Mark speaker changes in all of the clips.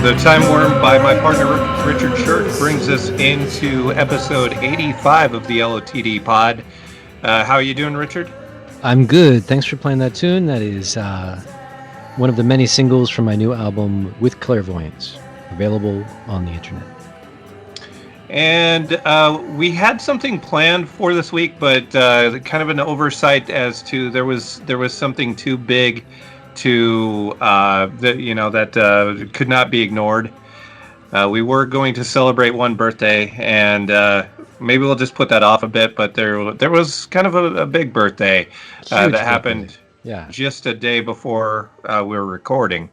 Speaker 1: The Time Worm by my partner Richard Shirk brings us into episode 85 of the LOTD pod. How are you doing, Richard?
Speaker 2: I'm good. Thanks for playing that tune. That is one of the many singles from my new album, With Clairvoyance, available on the internet.
Speaker 1: And we had something planned for this week, but kind of an oversight as to there was something too big to that could not be ignored. We were going to celebrate one birthday, and maybe we'll just put that off a bit. But there was kind of a big birthday that happened just a day before we were recording.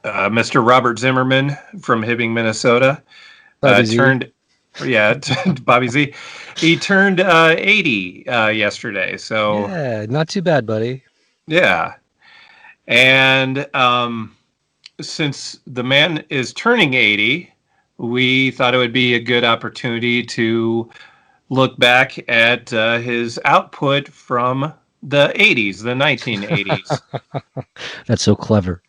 Speaker 1: Mr. Robert Zimmerman from Hibbing, Minnesota, turned, Bobby Z. He turned 80 yesterday. So
Speaker 2: yeah, not too bad, buddy.
Speaker 1: Yeah, and since the man is turning 80, we thought it would be a good opportunity to look back at his output from the 80s, the 1980s.
Speaker 2: That's so clever.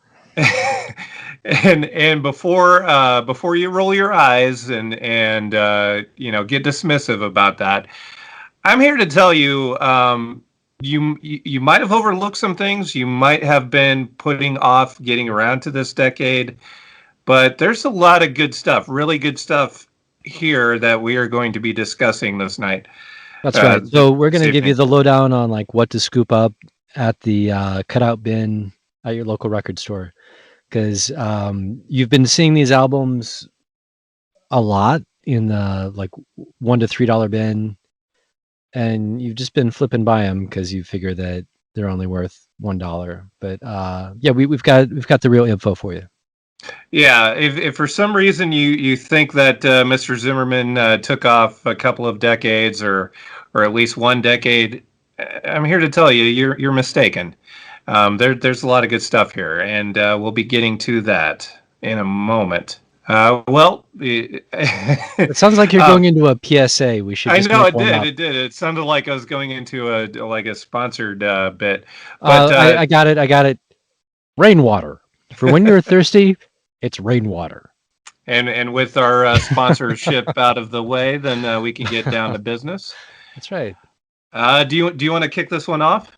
Speaker 1: And before you roll your eyes and get dismissive about that, I'm here to tell you, you might have overlooked some things. You might have been putting off getting around to this decade, but there's a lot of good stuff, really good stuff here that we are going to be discussing this night.
Speaker 2: That's right. So we're going to give you the lowdown on like what to scoop up at the cutout bin at your local record store, because you've been seeing these albums a lot in the like $1 to $3 bin. And you've just been flipping by them because you figure that they're only worth $1. But we've got the real info for you.
Speaker 1: Yeah, if for some reason you think that Mr. Zimmerman took off a couple of decades or at least one decade, I'm here to tell you you're mistaken. There's a lot of good stuff here, and we'll be getting to that in a moment.
Speaker 2: It sounds like you're going into a PSA. We should.
Speaker 1: I know it did. It did. It sounded like I was going into a sponsored bit.
Speaker 2: But I got it. Rainwater for when you're thirsty. It's rainwater.
Speaker 1: And with our sponsorship out of the way, then we can get down to business.
Speaker 2: That's right.
Speaker 1: Do you want to kick this one off?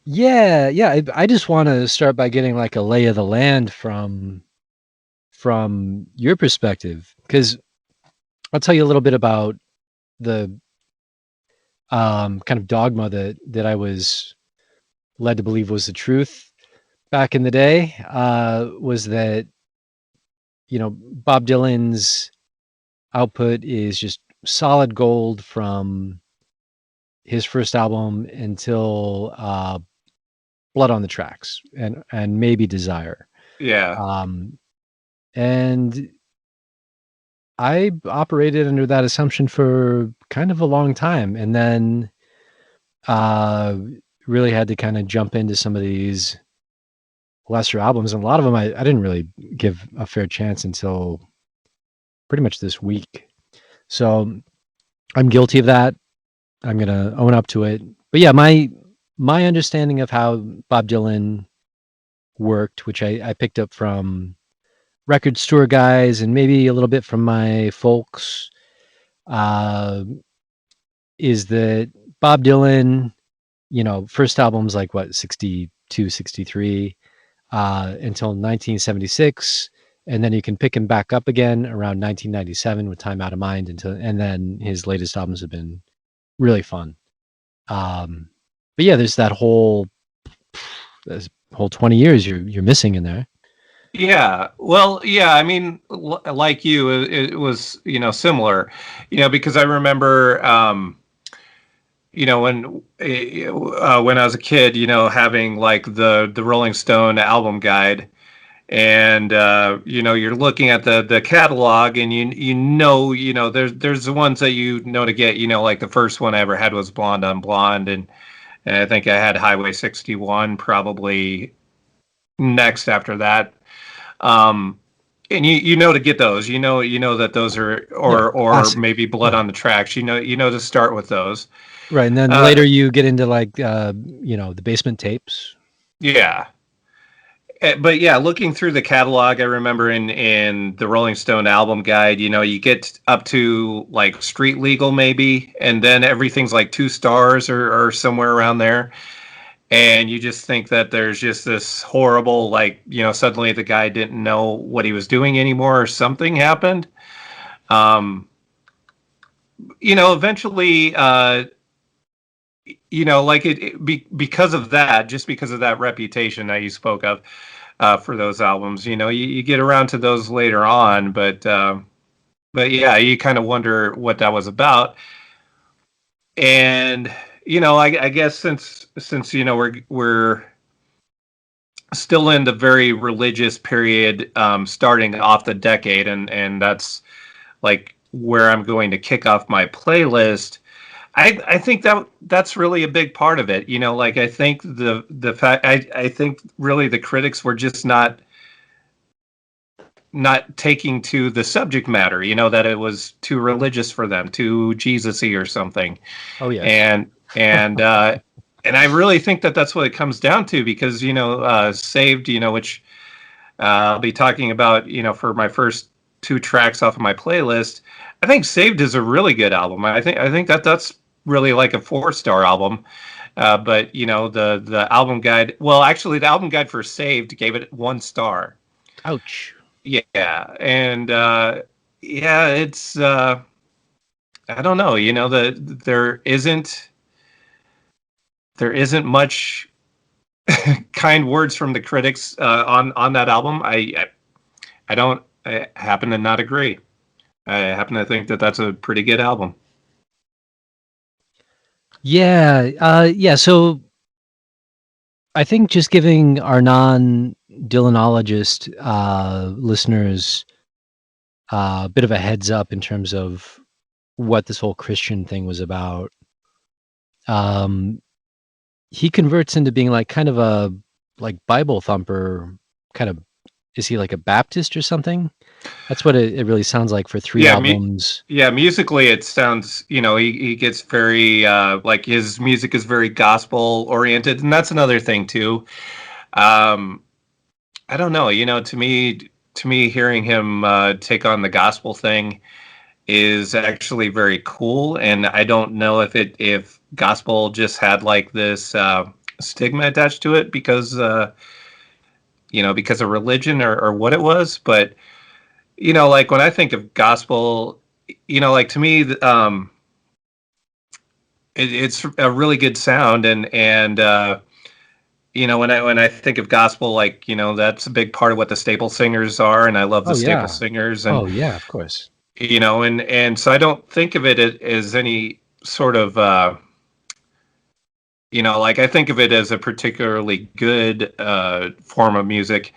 Speaker 2: Yeah. I just want to start by getting like a lay of the land from your perspective, because I'll tell you a little bit about the kind of dogma that I was led to believe was the truth back in the day, was that, Bob Dylan's output is just solid gold from his first album until Blood on the Tracks and maybe Desire.
Speaker 1: Yeah.
Speaker 2: And I operated under that assumption for kind of a long time, and then really had to kind of jump into some of these lesser albums, and a lot of them I didn't really give a fair chance until pretty much this week. So I'm guilty of that. I'm gonna own up to it. But yeah, my understanding of how Bob Dylan worked, which I picked up from record store guys and maybe a little bit from my folks, is that Bob Dylan, first album's like 62, 63, until 1976. And then you can pick him back up again around 1997 with Time Out of Mind and then his latest albums have been really fun. But yeah, there's that whole 20 years you're missing in there.
Speaker 1: Yeah. Well, yeah, I mean, like you, it was, similar, because I remember, when I was a kid, having like the Rolling Stone album guide, and you're looking at the catalog, and there's the ones that to get, like the first one I ever had was Blonde on Blonde, and I think I had Highway 61 probably next after that. And to get those, that those are, or maybe Blood on the Tracks, to start with those.
Speaker 2: Right. And then later you get into like, the Basement Tapes.
Speaker 1: Yeah. But yeah, looking through the catalog, I remember in the Rolling Stone album guide, you get up to like Street Legal maybe, and then everything's like 2 stars or somewhere around there. And you just think that there's just this horrible, like, suddenly the guy didn't know what he was doing anymore or something happened. Um, Eventually, like because of that, just because of that reputation that you spoke of, for those albums. You get around to those later on, but yeah, you kind of wonder what that was about. And I guess since we're still in the very religious period, starting off the decade, and that's like where I'm going to kick off my playlist. I think that's really a big part of it. Like I think the fact I think really the critics were just not taking to the subject matter, that it was too religious for them, too Jesus-y or something.
Speaker 2: Oh yes.
Speaker 1: And I really think that that's what it comes down to, because Saved, which I'll be talking about, for my first 2 tracks off of my playlist. I think Saved is a really good album. I think that's really like a 4-star album. But the album guide, well, actually the album guide for Saved gave it 1 star.
Speaker 2: Ouch.
Speaker 1: Yeah, and yeah, it's I don't know. There isn't much kind words from the critics on that album. I happen to not agree. I happen to think that that's a pretty good album.
Speaker 2: Yeah. Yeah. So I think just giving our non-Dylanologist listeners a bit of a heads up in terms of what this whole Christian thing was about. He converts into being like kind of a like Bible thumper kind of. Is he like a Baptist or something? That's what it really sounds like for 3
Speaker 1: Yeah,
Speaker 2: albums.
Speaker 1: yeah. Musically, it sounds. He gets very like his music is very gospel oriented, and that's another thing too. Um, I don't know. To me, hearing him take on the gospel thing is actually very cool, and I don't know if gospel just had like this stigma attached to it because of religion or what it was. But like when I think of gospel, like to me, it's a really good sound, and when I think of gospel, like that's a big part of what the staple singers are, and I love the
Speaker 2: Oh
Speaker 1: staple
Speaker 2: yeah.
Speaker 1: singers,
Speaker 2: Oh yeah, of course.
Speaker 1: and so I don't think of it as any sort of like I think of it as a particularly good form of music.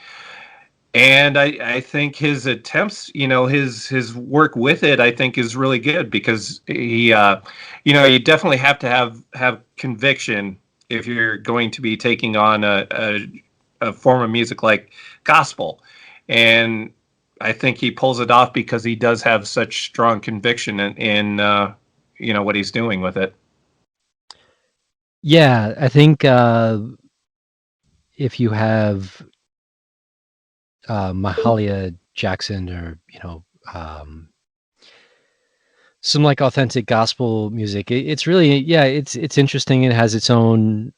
Speaker 1: And I think his attempts, his work with it, I think is really good, because you definitely have to have conviction if you're going to be taking on a form of music like gospel. And I think he pulls it off because he does have such strong conviction in what he's doing with it.
Speaker 2: Yeah, I think if you have Mahalia Jackson or some like authentic gospel music, it's really it's interesting. It has its own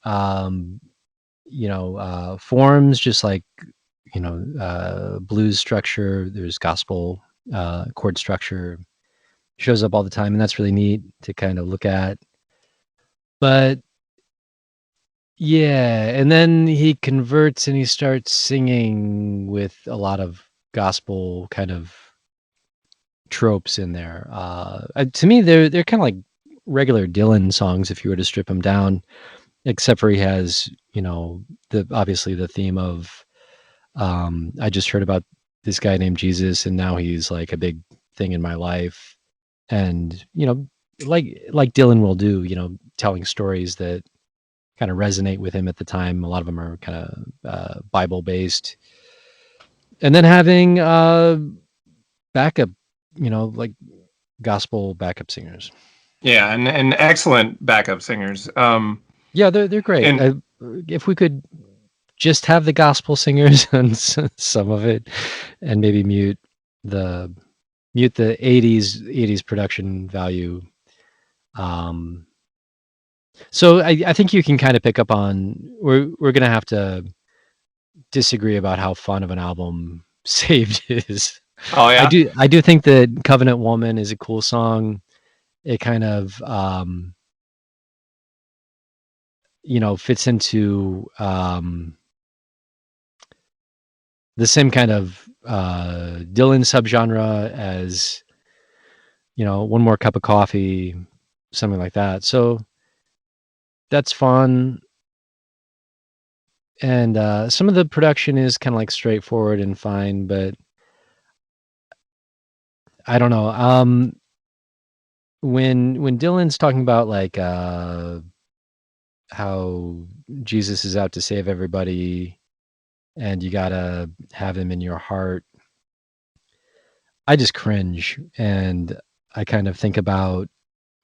Speaker 2: forms, just like blues structure. There's gospel chord structure, shows up all the time, and that's really neat to kind of look at. But yeah, and then he converts and he starts singing with a lot of gospel kind of tropes in there. To me, they're kind of like regular Dylan songs if you were to strip them down, except for he has the obviously the theme of I just heard about this guy named Jesus, and now he's like a big thing in my life, and like Dylan will do, telling stories that kind of resonate with him at the time. A lot of them are kind of Bible based, and then having backup, like gospel backup singers.
Speaker 1: Yeah, and excellent backup singers.
Speaker 2: Yeah, they're great.
Speaker 1: And
Speaker 2: If we could just have the gospel singers on some of it, and maybe the mute the 80s production value. So I think you can kind of pick up on we're gonna have to disagree about how fun of an album Saved is.
Speaker 1: Oh yeah.
Speaker 2: I do think that Covenant Woman is a cool song. It kind of fits into the same kind of Dylan subgenre as One More Cup of Coffee, something like that. So that's fun. And some of the production is kind of like straightforward and fine, but I don't know. When Dylan's talking about like how Jesus is out to save everybody and you gotta have him in your heart, I just cringe, and I kind of think about.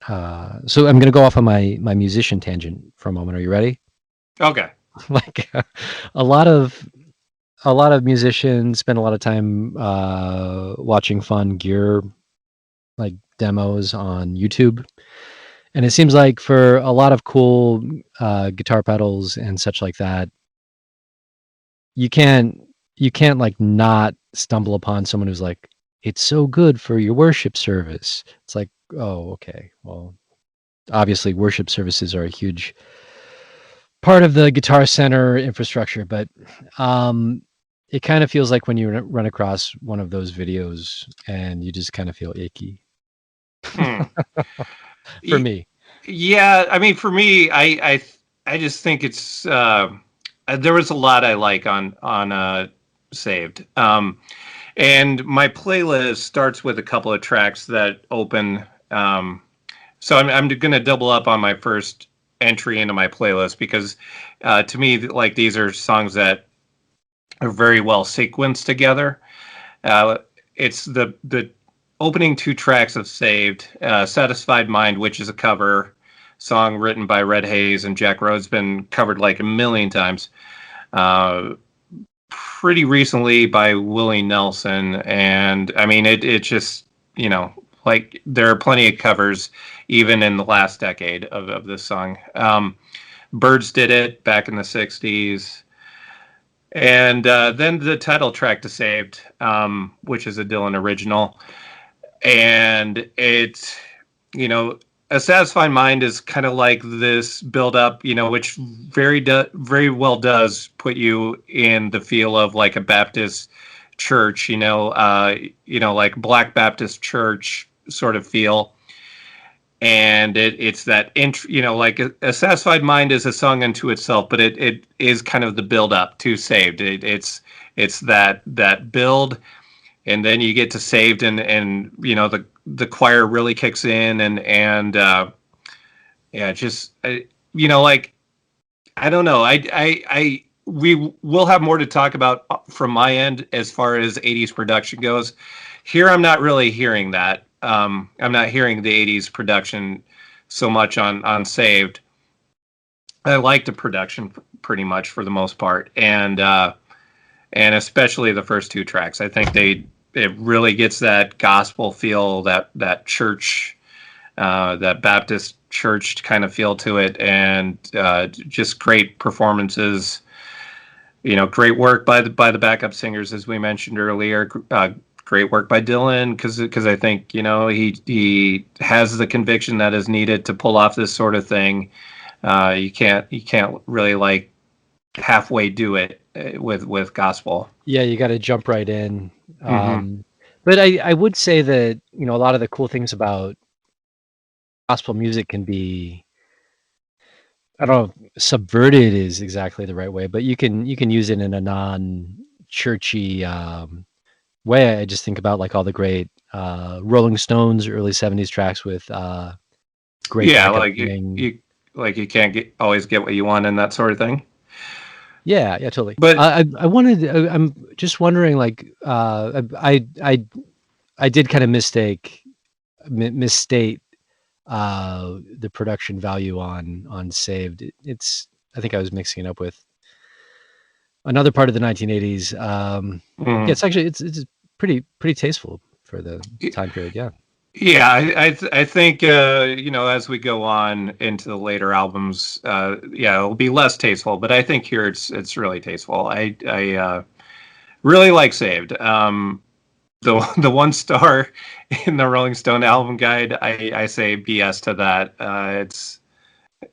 Speaker 2: So I'm gonna go off on my musician tangent for a moment. Are you ready?
Speaker 1: Okay.
Speaker 2: Like a lot of musicians spend a lot of time watching fun gear like demos on YouTube, and it seems like for a lot of cool guitar pedals and such like that, you can't like not stumble upon someone who's like, it's so good for your worship service. It's like, oh, okay, well, obviously worship services are a huge part of the Guitar Center infrastructure, but it kind of feels like when you run across one of those videos and you just kind of feel icky.
Speaker 1: Hmm.
Speaker 2: For me.
Speaker 1: Yeah, I mean, for me, I just think it's there was a lot I like on Saved, and my playlist starts with a couple of tracks that open. So I'm going to double up on my first entry into my playlist because to me, like these are songs that are very well sequenced together. Uh, it's the opening two tracks of Saved, Satisfied Mind, which is a cover song written by Red Hayes and Jack Rhodes, been covered like a million times. Pretty recently by Willie Nelson. And I mean, it just, like there are plenty of covers even in the last decade of this song. Birds did it back in the 60s. And then the title track to Saved, which is a Dylan original. And it's, a satisfied mind is kind of like this build up, which very well does put you in the feel of like a Baptist church, like Black Baptist church sort of feel. And it's that like a satisfied mind is a song unto itself, but it is kind of the build up to Saved. It's that build, and then you get to Saved, and the choir really kicks in, and yeah, just like I don't know, we will have more to talk about from my end as far as 80s production goes. Here I'm not really hearing that. I'm not hearing the 80s production so much on Saved. I like the production pretty much for the most part, and especially the first two tracks. I think it really gets that gospel feel, that church, that Baptist church kind of feel to it, and just great performances. Great work by the backup singers, as we mentioned earlier. Great work by Dylan, because I think he has the conviction that is needed to pull off this sort of thing. You can't really like halfway do it with gospel.
Speaker 2: Yeah, you got to jump right in.
Speaker 1: Mm-hmm.
Speaker 2: But I would say that a lot of the cool things about gospel music can be, I don't know if subverted is exactly the right way, but you can use it in a non-churchy way. I just think about like all the great Rolling Stones early 70s tracks with great
Speaker 1: Yeah,
Speaker 2: backup
Speaker 1: like
Speaker 2: singing.
Speaker 1: you can't always get what you want and that sort of thing.
Speaker 2: Yeah, totally.
Speaker 1: But
Speaker 2: I wanted. I'm just wondering, like, I did kind of misstate the production value on Saved. It's I think I was mixing it up with another part of the 1980s. Yeah,
Speaker 1: Mm.
Speaker 2: it's pretty tasteful for the time period. Yeah.
Speaker 1: Yeah, I think as we go on into the later albums, yeah, it'll be less tasteful, but I think here it's really tasteful. I really like Saved. The 1 star in the Rolling Stone album guide, I say BS to that.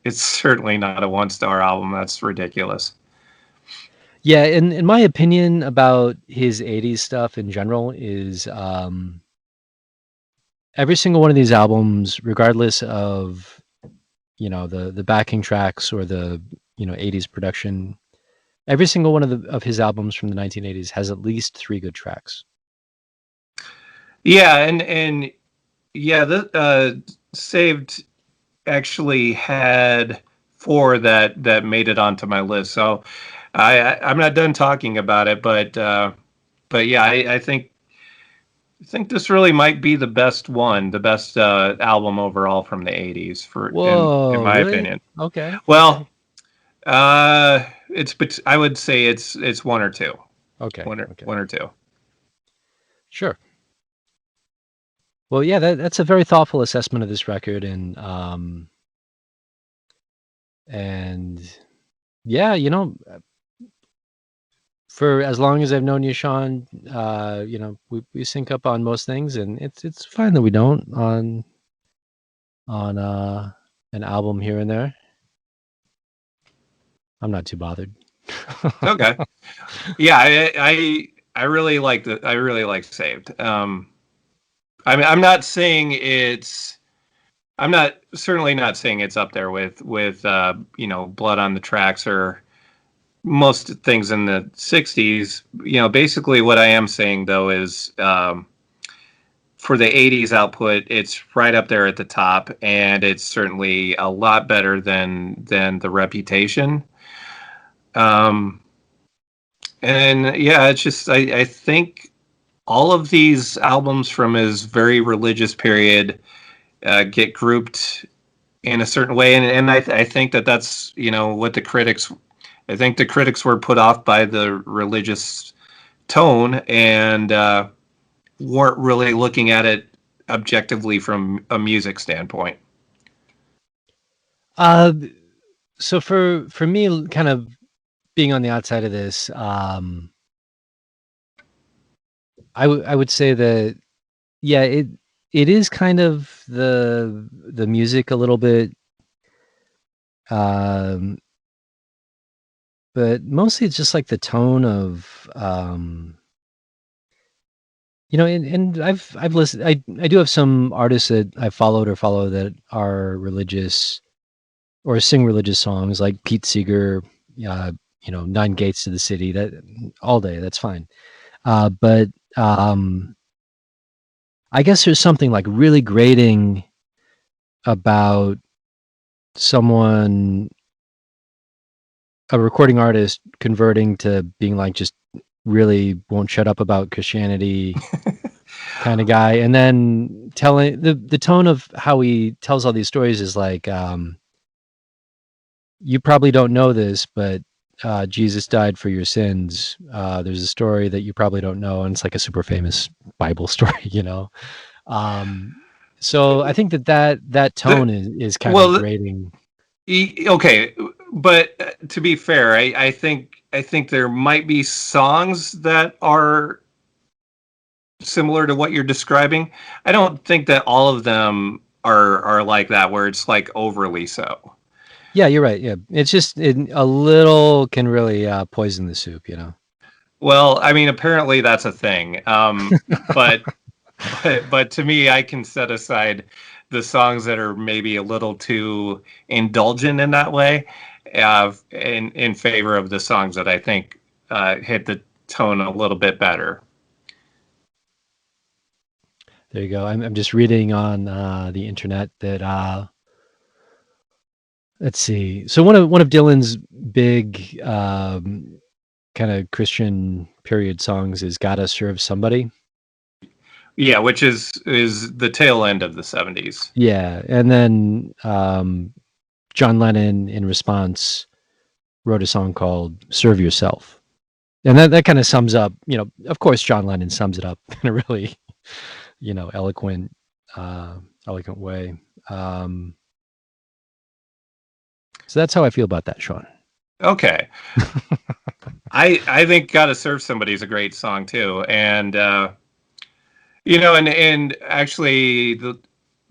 Speaker 1: It's certainly not a 1 star album. That's ridiculous.
Speaker 2: Yeah, in my opinion about his 80s stuff in general is every single one of these albums, regardless of, the backing tracks or the, 80s production, every single one of his albums from the 1980s has at least 3 good tracks.
Speaker 1: Yeah, and yeah, the Saved actually had 4 that made it onto my list. So I'm not done talking about it, but yeah, I think this really might be the best one, the best album overall from the '80s, for in
Speaker 2: Whoa,
Speaker 1: my
Speaker 2: really?
Speaker 1: opinion.
Speaker 2: Okay, okay,
Speaker 1: Well, I would say it's one or two,
Speaker 2: okay,
Speaker 1: one or
Speaker 2: okay.
Speaker 1: one or two.
Speaker 2: Sure. Well, yeah, that's a very thoughtful assessment of this record, and yeah, for as long as I've known you, Sean, we sync up on most things, and it's fine that we don't on an album here and there. I'm not too bothered.
Speaker 1: Okay. Yeah, I really like I really like Saved. I mean, I'm not certainly not saying it's up there with Blood on the Tracks or most things in the '60s. Basically what I am saying though is for the '80s output, it's right up there at the top, and it's certainly a lot better than the Reputation. Um, and yeah, it's just I think all of these albums from his very religious period get grouped in a certain way, and I think that's what the critics. I think the critics were put off by the religious tone and weren't really looking at it objectively from a music standpoint.
Speaker 2: uh, so for me, kind of being on the outside of this, I would say that yeah, it is kind of the music a little bit, um, but mostly it's just like the tone of and I've listened. I do have some artists that I followed or follow that are religious or sing religious songs, like Pete Seeger, uh, Nine Gates to the City. That all day, that's fine. But I guess there's something like really grating about someone, a recording artist, converting to being like just really won't shut up about Christianity kind of guy, and then telling the tone of how he tells all these stories is like, you probably don't know this, but Jesus died for your sins. There's a story that you probably don't know, and it's like a super famous Bible story. Um, so I think that
Speaker 1: The,
Speaker 2: tone is kind of
Speaker 1: well,
Speaker 2: grating.
Speaker 1: okay, but to be fair, I think there might be songs that are similar to what you're describing. I don't think that all of them are like that, where it's like overly so.
Speaker 2: Yeah, you're right. Yeah, it's just a little can really poison the soup.
Speaker 1: Well, I mean, apparently that's a thing. But to me, I can set aside the songs that are maybe a little too indulgent in that way, in favor of the songs that I think hit the tone a little bit better.
Speaker 2: There you go. I'm just reading on the internet that let's see. So one of Dylan's big kind of Christian period songs is "Gotta Serve Somebody."
Speaker 1: Yeah, which is the tail end of the '70s.
Speaker 2: Yeah, and then John Lennon, in response, wrote a song called "Serve Yourself." And that kind of sums up, of course, John Lennon sums it up in a really, eloquent, eloquent way. Um, so that's how I feel about that, Sean.
Speaker 1: Okay. I think "Gotta Serve Somebody" is a great song too, and and actually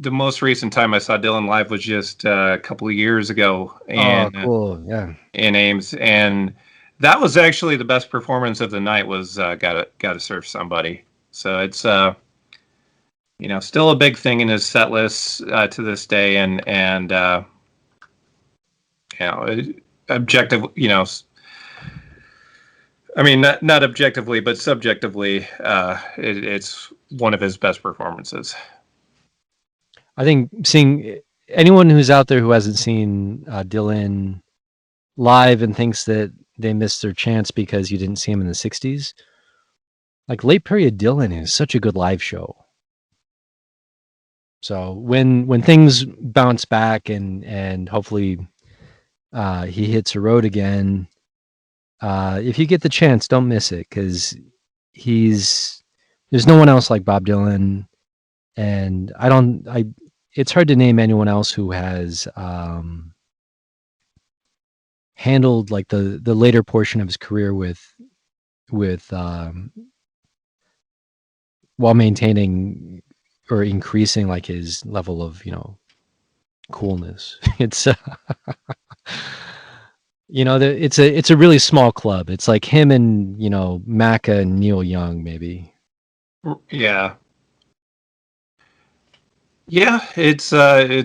Speaker 1: the most recent time I saw Dylan live was just a couple of years ago
Speaker 2: Oh, cool. Yeah.
Speaker 1: in Ames, and that was actually the best performance of the night. Was "Gotta Serve Somebody." So it's still a big thing in his set list to this day, and objective, I mean, not objectively, but subjectively, it's one of his best performances.
Speaker 2: I think seeing anyone who's out there who hasn't seen Dylan live and thinks that they missed their chance because you didn't see him in the 60s, like late period Dylan is such a good live show. So when things bounce back and hopefully he hits a road again, if you get the chance, don't miss it, because there's no one else like Bob Dylan, and it's hard to name anyone else who has handled like the later portion of his career with while maintaining or increasing like his level of coolness. It's it's a really small club. It's like him and Macca and Neil Young maybe.
Speaker 1: Yeah, yeah, it's hard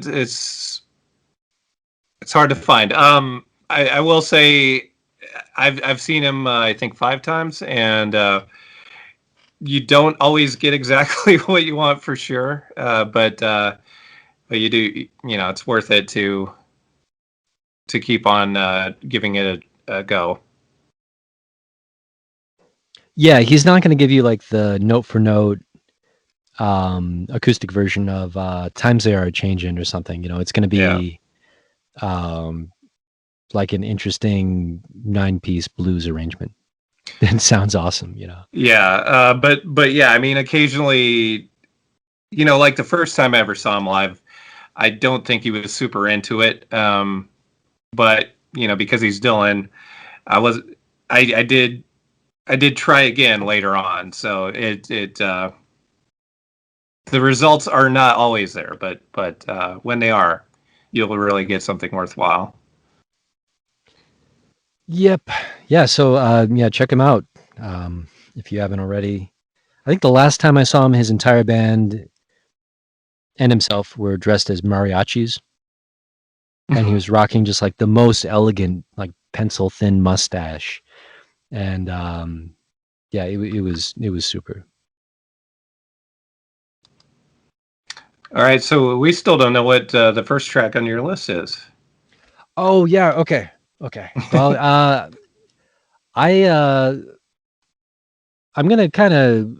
Speaker 1: to find. I will say I've seen him I think 5 times, and you don't always get exactly what you want for sure, but you do. It's worth it to keep on giving it a go.
Speaker 2: Yeah, he's not going to give you like the note for note acoustic version of Times They Are Changing or something. It's going to
Speaker 1: Yeah.
Speaker 2: be um, like an interesting 9-piece blues arrangement. It sounds awesome.
Speaker 1: Yeah, but yeah, I mean, occasionally, like the first time I ever saw him live, I don't think he was super into it. But because he's Dylan, I was, I did try again later on. So the results are not always there, but when they are, you'll really get something worthwhile.
Speaker 2: Yep. Yeah. So yeah, check him out if you haven't already. I think the last time I saw him, his entire band and himself were dressed as mariachis, and he was rocking just like the most elegant, like pencil thin mustache, and yeah, it was super.
Speaker 1: All right, so we still don't know what the first track on your list is.
Speaker 2: Oh yeah, okay. Well, I'm gonna kind of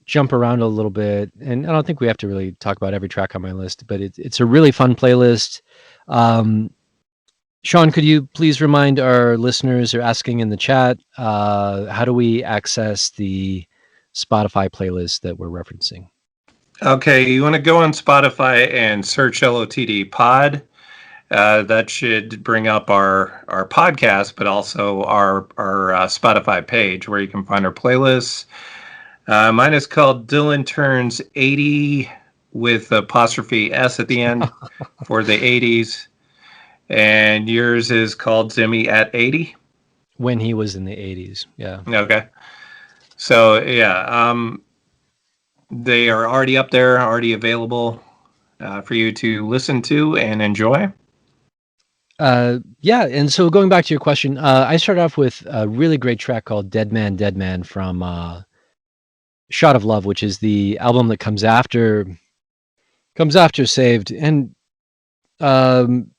Speaker 2: jump around a little bit, and I don't think we have to really talk about every track on my list, but it's a really fun playlist. Um, Sean, could you please remind our listeners or asking in the chat, how do we access the Spotify playlist that we're referencing?
Speaker 1: Okay, you want to go on Spotify and search LOTD Pod. That should bring up our podcast, but also our Spotify page where you can find our playlists. Mine is called Dylan Turns 80 with apostrophe S at the end for the 80s. And yours is called Zimmy at 80.
Speaker 2: When he was in the 80s. Yeah.
Speaker 1: Okay. So, yeah, they are already up there, already available for you to listen to and enjoy.
Speaker 2: Yeah. And so going back to your question, I started off with a really great track called Dead Man from Shot of Love, which is the album that comes after Saved. And um,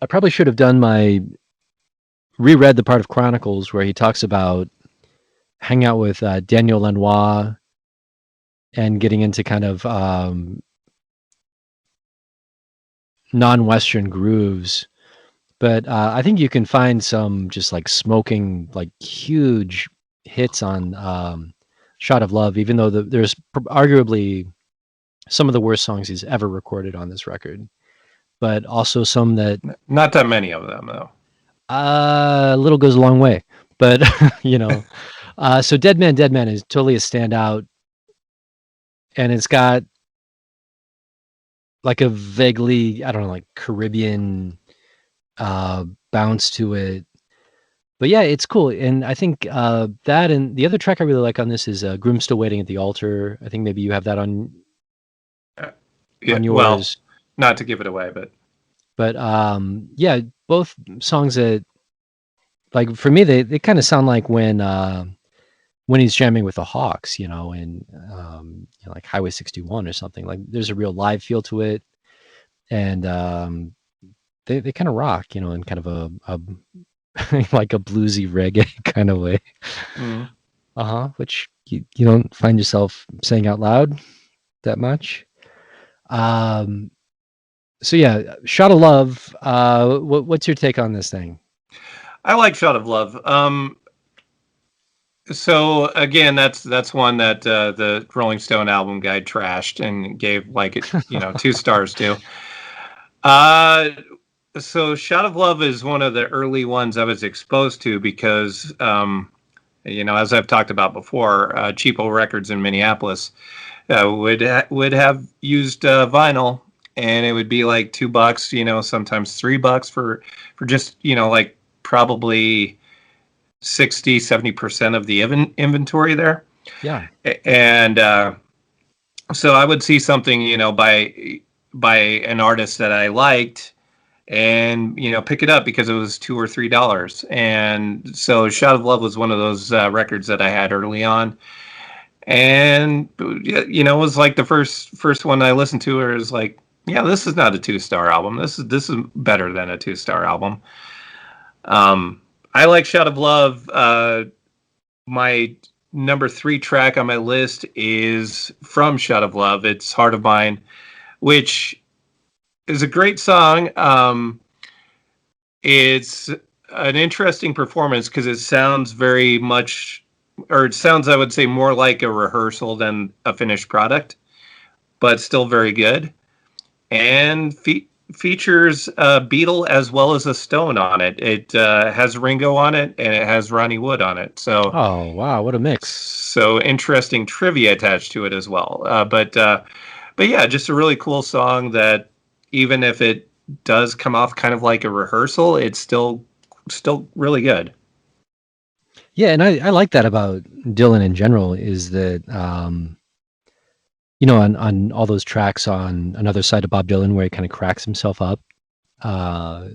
Speaker 2: I probably should have done reread the part of Chronicles where he talks about hanging out with Daniel Lanois and getting into kind of non-Western grooves. But I think you can find some just like smoking, like huge hits on Shot of Love, even though there's arguably some of the worst songs he's ever recorded on this record, but also some that
Speaker 1: Not that many of them, though.
Speaker 2: little goes a long way. But, you know, so Dead Man is totally a standout, and it's got like a vaguely, I don't know, like Caribbean bounce to it. But yeah, it's cool, and I think that and the other track I really like on this is "Groom Still Waiting at the Altar." I think maybe you have that
Speaker 1: Uh, yeah,
Speaker 2: on
Speaker 1: well,
Speaker 2: yours.
Speaker 1: not to give it away,
Speaker 2: But yeah, both songs that like for me they kind of sound like when he's jamming with the Hawks, you know, and you know, like Highway 61 or something. Like there's a real live feel to it, and they kind of rock, you know, in kind of a like a bluesy reggae kind of way.
Speaker 1: mm.
Speaker 2: Which you don't find yourself saying out loud that much. Um, so yeah, Shot of Love. What's your take on this thing?
Speaker 1: I like Shot of Love. So again, that's one that the Rolling Stone album guide trashed and gave like it, 2 stars to. Uh, so Shot of Love is one of the early ones I was exposed to because, as I've talked about before, Cheapo Records in Minneapolis would have used vinyl, and it would be like $2, sometimes $3 for just like probably 60-70% of the inventory there.
Speaker 2: Yeah.
Speaker 1: And so I would see something, by an artist that I liked, and pick it up because it was $2 or $3. And so Shot of Love was one of those records that I had early on, and it was like the first one I listened to. Or is like, yeah, this is not a 2-star album. This is better than a 2-star album. I like Shot of Love. My number 3 track on my list is from Shot of Love. It's Heart of Mine, which is a great song. It's an interesting performance because it sounds very much, or it sounds, I would say, more like a rehearsal than a finished product, but still very good. And features a Beatle as well as a Stone on it. It has Ringo on it, and it has Ronnie Wood on it.
Speaker 2: Oh wow, what a mix!
Speaker 1: So interesting trivia attached to it as well. But yeah, just a really cool song that even if it does come off kind of like a rehearsal, it's still really good.
Speaker 2: Yeah, and I like that about Dylan in general is that on all those tracks on Another Side of Bob Dylan where he kind of cracks himself up, uh,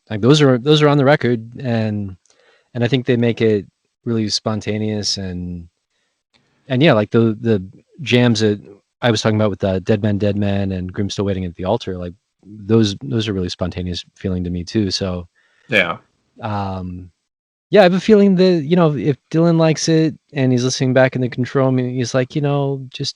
Speaker 2: like those are on the record, and I think they make it really spontaneous and yeah, like the jams that I was talking about with Dead Man and Grim Still Waiting at the Altar, like those are really spontaneous feeling to me too. So
Speaker 1: Yeah.
Speaker 2: um yeah, I have a feeling that, if Dylan likes it and he's listening back in the control room, he's like, just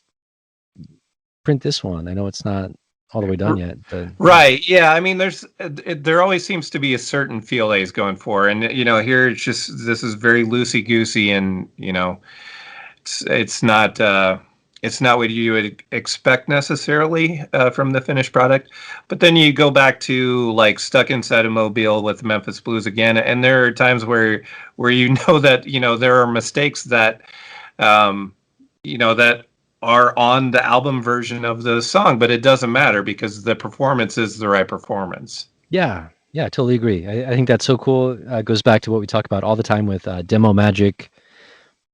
Speaker 2: print this one. I know it's not all the way done yet, but
Speaker 1: Right. Yeah. I mean, there always seems to be a certain feel that he's going for, and here it's just this is very loosey goosey, and it's not what you would expect necessarily from the finished product. But then you go back to like Stuck Inside a Mobile with Memphis Blues again, and there are times where that there are mistakes that um, that are on the album version of the song, but it doesn't matter because the performance is the right performance.
Speaker 2: yeah, yeah, I totally agree. I think that's so cool. It goes back to what we talk about all the time with demo magic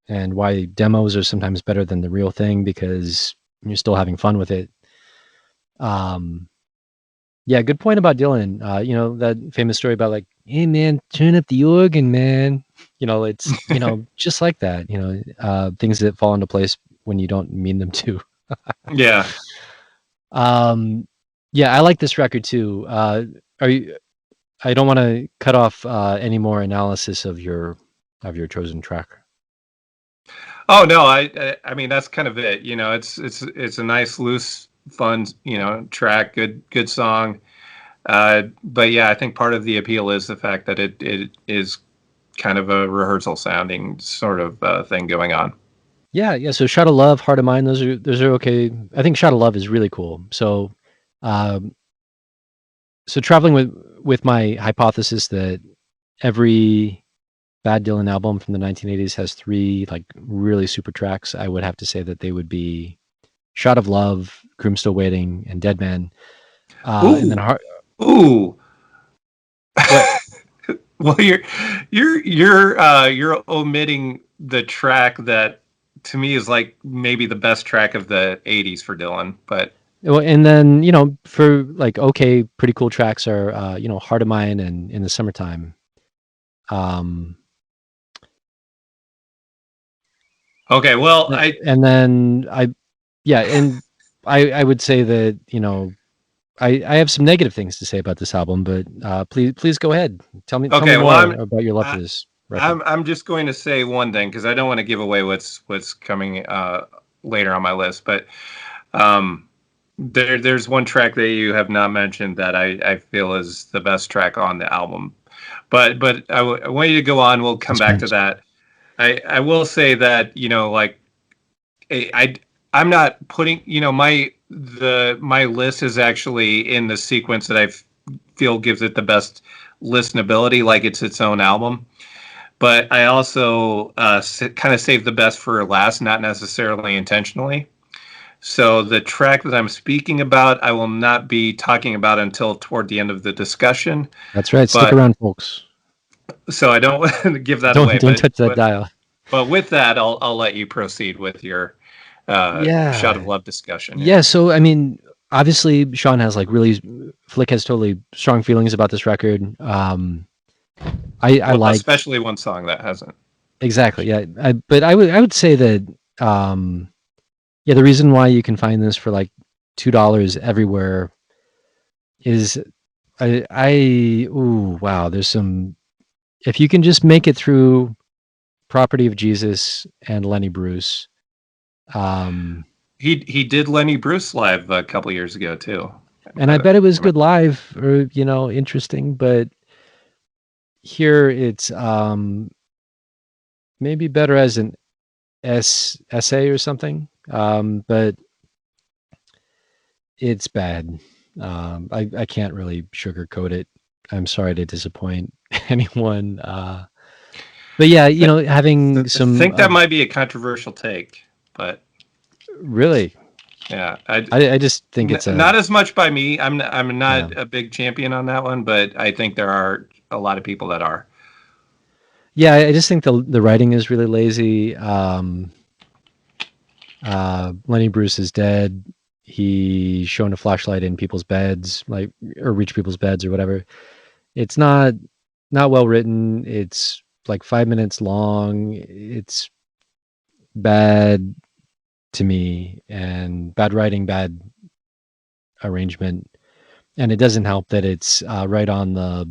Speaker 2: and why demos are sometimes better than the real thing because you're still having fun with it. Um, yeah, good point about Dylan. That famous story about like, hey man, turn up the organ, man. It's just like that. Things that fall into place when you don't mean them to.
Speaker 1: Yeah.
Speaker 2: Um, yeah, I like this record too. Are you? I don't want to cut off any more analysis of your chosen track.
Speaker 1: Oh no, I mean that's kind of it. It's a nice loose fun track, good song. But yeah, I think part of the appeal is the fact that it is kind of a rehearsal sounding sort of thing going on.
Speaker 2: Yeah, yeah. So Shot of Love, Heart of Mine, those are okay. I think Shot of Love is really cool. So, um, so traveling with my hypothesis that every Bad Dylan album from the 1980s has three like really super tracks, I would have to say that they would be Shot of Love, Groom Still Waiting, and Dead Man. And then
Speaker 1: Ooh,
Speaker 2: Heart.
Speaker 1: ooh.
Speaker 2: What?
Speaker 1: Well, you're omitting the track that to me is like maybe the best track of the '80s for Dylan. But
Speaker 2: Well, and then for like okay, pretty cool tracks are Heart of Mine and In the Summertime. Um,
Speaker 1: okay, well,
Speaker 2: and then I would say that I have some negative things to say about this album, but please go ahead. Tell me
Speaker 1: okay, well,
Speaker 2: more about your love for
Speaker 1: I,
Speaker 2: this record.
Speaker 1: I'm just going to say one thing because I don't want to give away what's coming later on my list, but um, there's one track that you have not mentioned that I feel is the best track on the album. But I want you to go on. We'll come back to
Speaker 2: Suspense.
Speaker 1: that. I will say that like I I'm not putting my list is actually in the sequence that feel gives it the best listenability, like it's its own album. But I also kind of saved the best for last, not necessarily intentionally. So the track that I'm speaking about, I will not be talking about until toward the end of the discussion.
Speaker 2: That's right. Stick
Speaker 1: But
Speaker 2: around, folks.
Speaker 1: so I don't want to give that
Speaker 2: Don't
Speaker 1: away.
Speaker 2: don't
Speaker 1: But
Speaker 2: touch that dial.
Speaker 1: with that, I'll let you proceed with your shot of
Speaker 2: Yeah,
Speaker 1: love discussion
Speaker 2: yeah.
Speaker 1: here.
Speaker 2: So I mean, obviously, Sean has like really Flick has totally strong feelings about this record. I
Speaker 1: Well,
Speaker 2: liked
Speaker 1: especially one song that hasn't.
Speaker 2: exactly. Yeah, but I would say that yeah, the reason why you can find this for like $2 everywhere is ooh wow. There's some if you can just make it through Property of Jesus and Lenny Bruce. Um,
Speaker 1: He did Lenny Bruce live a couple years ago too.
Speaker 2: and I bet it was good live or interesting, but here it's maybe better as an essay or something. But it's bad. I can't really sugarcoat it. I'm sorry to disappoint anyone. But yeah, having
Speaker 1: I
Speaker 2: some
Speaker 1: think that might be a controversial take, but
Speaker 2: really,
Speaker 1: yeah,
Speaker 2: I just think it's a
Speaker 1: not as much by me. I'm
Speaker 2: yeah.
Speaker 1: not a big champion on that one, but I think there are a lot of people that are.
Speaker 2: Yeah, I just think the writing is really lazy. Lenny Bruce is dead. He shone a flashlight in people's beds, like or reach people's beds or whatever. It's not well written. It's like 5 minutes long. It's bad to me and bad writing, bad arrangement, and it doesn't help that it's right on the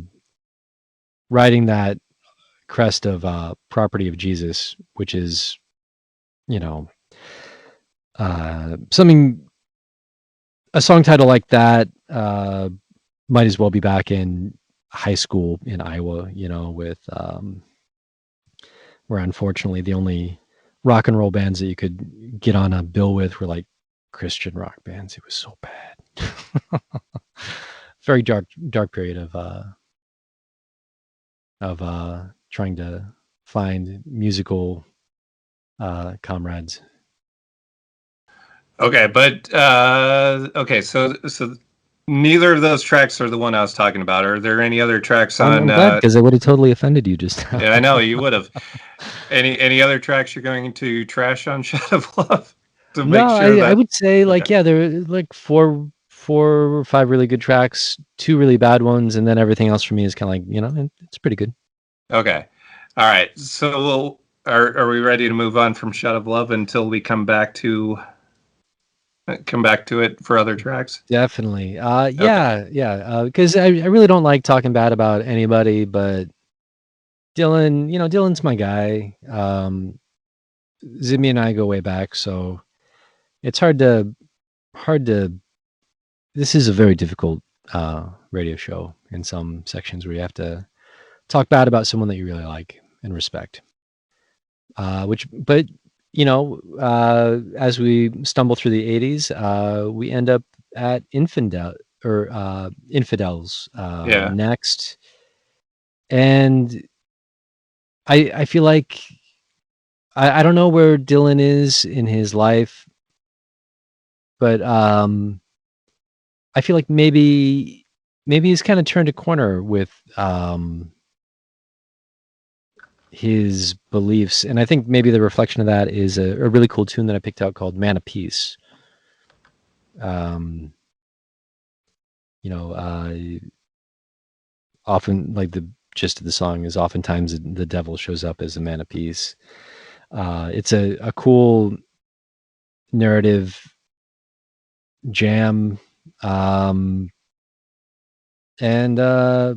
Speaker 2: riding that crest of Property of Jesus, which is you know something a song title like that might as well be back in high school in Iowa, with where unfortunately the only rock and roll bands that you could get on a bill with were like Christian rock bands. It was so bad. Very dark period of trying to find musical comrades.
Speaker 1: Okay, but okay, so neither of those tracks are the one I was talking about. Are there any other tracks
Speaker 2: I'm
Speaker 1: on?
Speaker 2: glad because I would have totally offended you just now.
Speaker 1: Yeah, I know you would have. Any other tracks you're going to trash on Shot of Love to make
Speaker 2: No,
Speaker 1: sure
Speaker 2: I
Speaker 1: that
Speaker 2: would say
Speaker 1: okay.
Speaker 2: like yeah, there are like four or five really good tracks, two really bad ones, and then everything else for me is kind of like it's pretty good.
Speaker 1: Okay. All right. So are we ready to move on from Shot of Love until we come back to it for other tracks?
Speaker 2: Definitely.
Speaker 1: Okay.
Speaker 2: Yeah. Because I really don't like talking bad about anybody, but Dylan, Dylan's my guy. Zimmy and I go way back, so it's hard to. This is a very difficult radio show in some sections where you have to talk bad about someone that you really like and respect. But as we stumble through the 80s, we end up at Infidels
Speaker 1: Yeah.
Speaker 2: next. And I feel like I don't know where Dylan is in his life, but I feel like maybe he's kind of turned a corner with his beliefs, and I think maybe the reflection of that is a really cool tune that I picked out called "Man of Peace." Um, often like the gist of the song is oftentimes the devil shows up as a man of peace. It's a cool narrative jam, and yeah,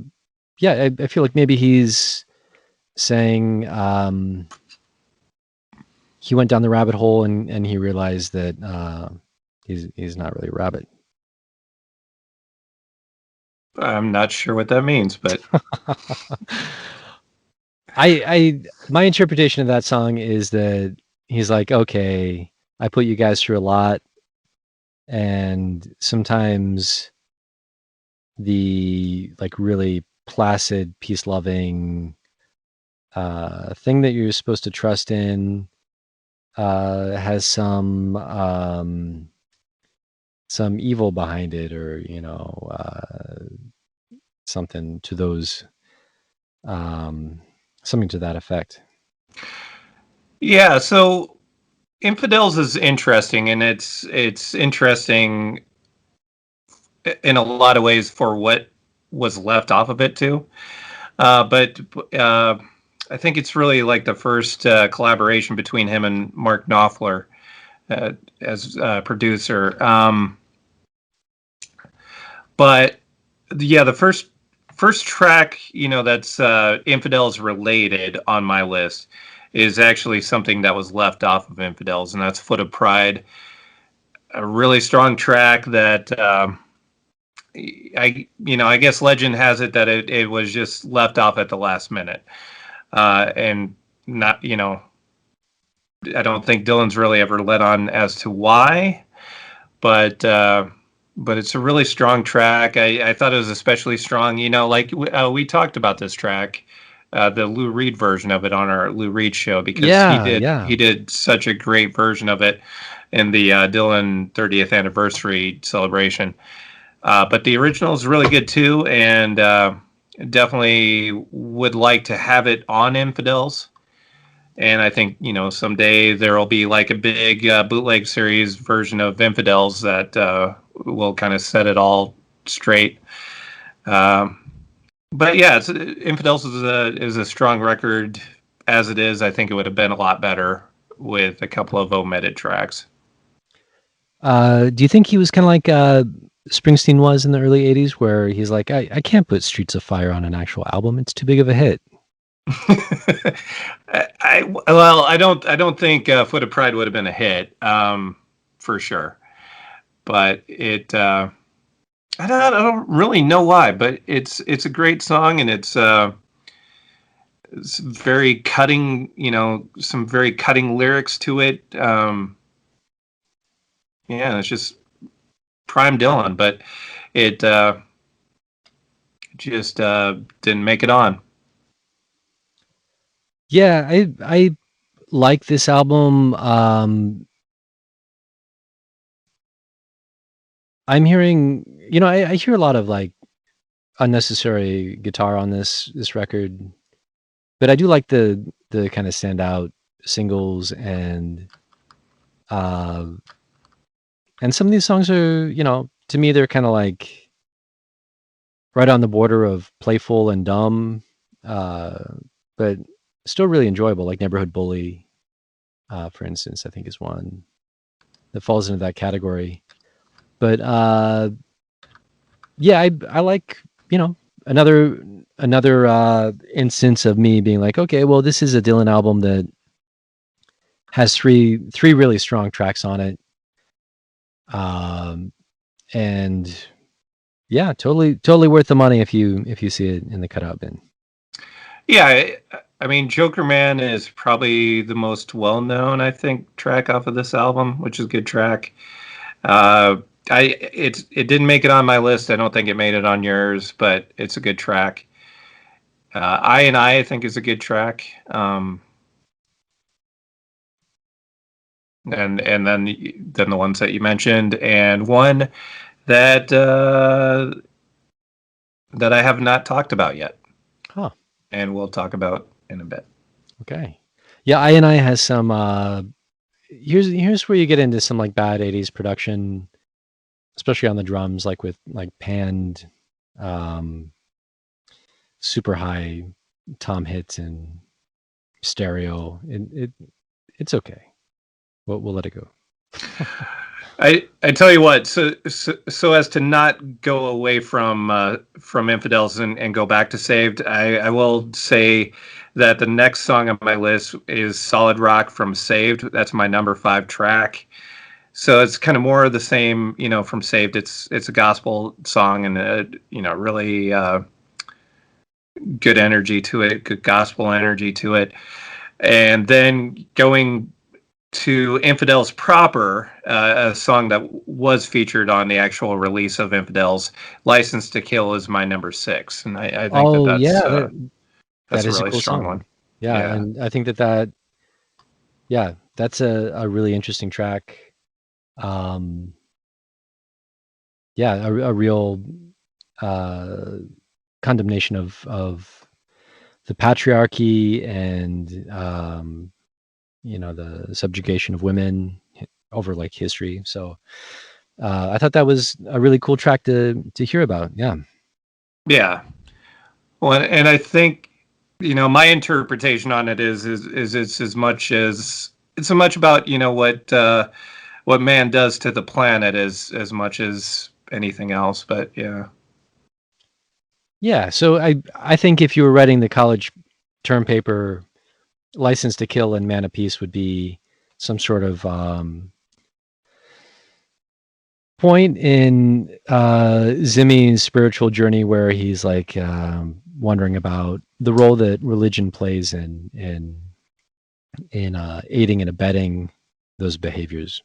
Speaker 2: I feel like maybe he's saying he went down the rabbit hole and he realized that he's not really a rabbit.
Speaker 1: I'm not sure what that means, but
Speaker 2: My interpretation of that song is that he's like, okay, I put you guys through a lot, and sometimes the like really placid, peace loving thing that you're supposed to trust in has some evil behind it, or something to those something to that effect.
Speaker 1: yeah. So Infidels is interesting, and it's interesting in a lot of ways for what was left off of it too. But I think it's really like the first collaboration between him and Mark Knopfler as producer. But yeah, the first track, that's Infidels related on my list is actually something that was left off of Infidels, and that's Foot of Pride. A really strong track that I guess legend has it that it was just left off at the last minute, and not I don't think Dylan's really ever let on as to why, but it's a really strong track. I thought it was especially strong. Like we talked about this track, the Lou Reed version of it on our Lou Reed show, because
Speaker 2: Yeah.
Speaker 1: he did such a great version of it in the Dylan 30th anniversary celebration. But the original is really good too, and definitely would like to have it on Infidels. And I think someday there will be like a big bootleg series version of Infidels that will kind of set it all straight. But yeah, Infidels is a strong record as it is. I think it would have been a lot better with a couple of omitted tracks.
Speaker 2: Do you think he was kind of like Springsteen was in the early 80s, where he's like, I can't put Streets of Fire on an actual album. It's too big of a hit.
Speaker 1: I don't think Foot of Pride would have been a hit, for sure. But I don't really know why, but it's a great song, and it's very cutting, some very cutting lyrics to it. Yeah, it's just prime Dylan, but it just didn't make it on.
Speaker 2: Yeah, I like this album. I'm hearing, I hear a lot of like unnecessary guitar on this record, but I do like the kind of standout singles, and some of these songs are, to me they're kind of like right on the border of playful and dumb, but still really enjoyable. Like Neighborhood Bully, for instance, I think is one that falls into that category. But yeah, I like, another instance of me being like, okay, well, this is a Dylan album that has three really strong tracks on it, and Yeah, totally worth the money if you see it in the cutout bin.
Speaker 1: Yeah, I mean, Joker Man is probably the most well-known, I think, track off of this album, which is a good track. Uh, it didn't make it on my list. I don't think it made it on yours, but it's a good track. I think is a good track. And then the ones that you mentioned, and one that that I have not talked about yet,
Speaker 2: Huh.
Speaker 1: and we'll talk about in a bit.
Speaker 2: Okay. Yeah, I has some here's where you get into some like bad 80s production, especially on the drums, like with like panned um super high tom hits and stereo. It's okay. We'll let it go.
Speaker 1: I tell you what, so as to not go away from Infidels and go back to Saved, I will say that the next song on my list is Solid Rock from Saved. That's my number 5 track. So it's kind of more of the same, from Saved. It's a gospel song and really good energy to it, good gospel energy to it. And then going to Infidels proper, a song that was featured on the actual release of Infidels, License to Kill is my number 6. And I think
Speaker 2: Oh yeah,
Speaker 1: that's
Speaker 2: that
Speaker 1: a
Speaker 2: is a
Speaker 1: really
Speaker 2: cool
Speaker 1: strong
Speaker 2: song.
Speaker 1: one.
Speaker 2: Yeah,
Speaker 1: Yeah.
Speaker 2: and I think that yeah, that's a really interesting track. Um yeah, a real uh condemnation of the patriarchy and the subjugation of women over like history. So I thought that was a really cool track to hear about. Yeah.
Speaker 1: Yeah. Well, and I think, my interpretation on it is it's as much about, what man does to the planet as much as anything else. But yeah.
Speaker 2: Yeah. So I think if you were writing the college term paper, License to Kill and Man of Peace would be some sort of point in Zimmy's spiritual journey where he's like wondering about the role that religion plays in aiding and abetting those behaviors.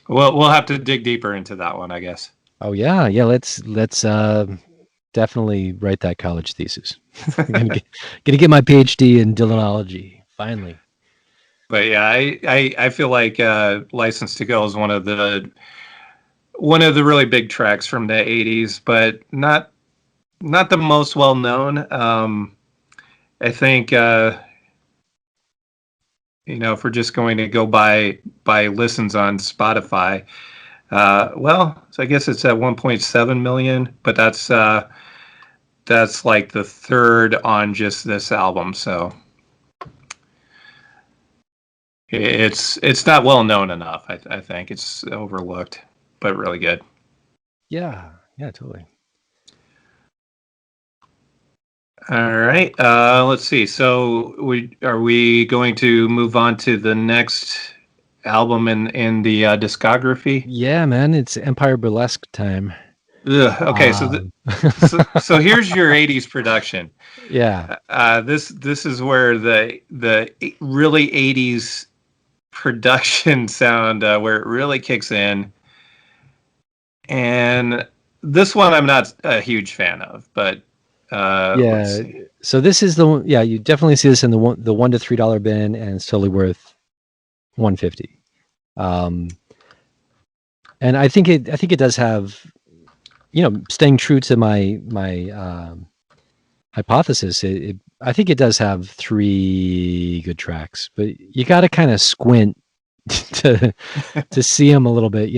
Speaker 1: Well, we'll have to dig deeper into that one, I guess.
Speaker 2: Oh yeah, yeah. Let's definitely write that college thesis. I'm gonna get my PhD in Dylanology finally.
Speaker 1: But yeah, I feel like License to Kill is one of the really big tracks from the '80s, but not the most well known. I think if we're just going to go by listens on Spotify, so I guess it's at 1.7 million, but that's like the third on just this album, so it's not well known enough. I think it's overlooked, but really good.
Speaker 2: Yeah, yeah, totally.
Speaker 1: All right. Let's see. So are we going to move on to the next album in the discography?
Speaker 2: Yeah, man, it's Empire Burlesque time.
Speaker 1: Ugh, okay. So,
Speaker 2: Um,
Speaker 1: so here's your '80s production.
Speaker 2: yeah,
Speaker 1: This is where the really '80s production sound where it really kicks in. And this one I'm not a huge fan of, but let's
Speaker 2: yeah.
Speaker 1: see.
Speaker 2: So this is the one. Yeah, you definitely see this in the $1 to $3 bin, and it's totally worth $150. And I think it does have, staying true to my hypothesis. I think it does have 3 good tracks, but you got to kind of squint to see them a little bit,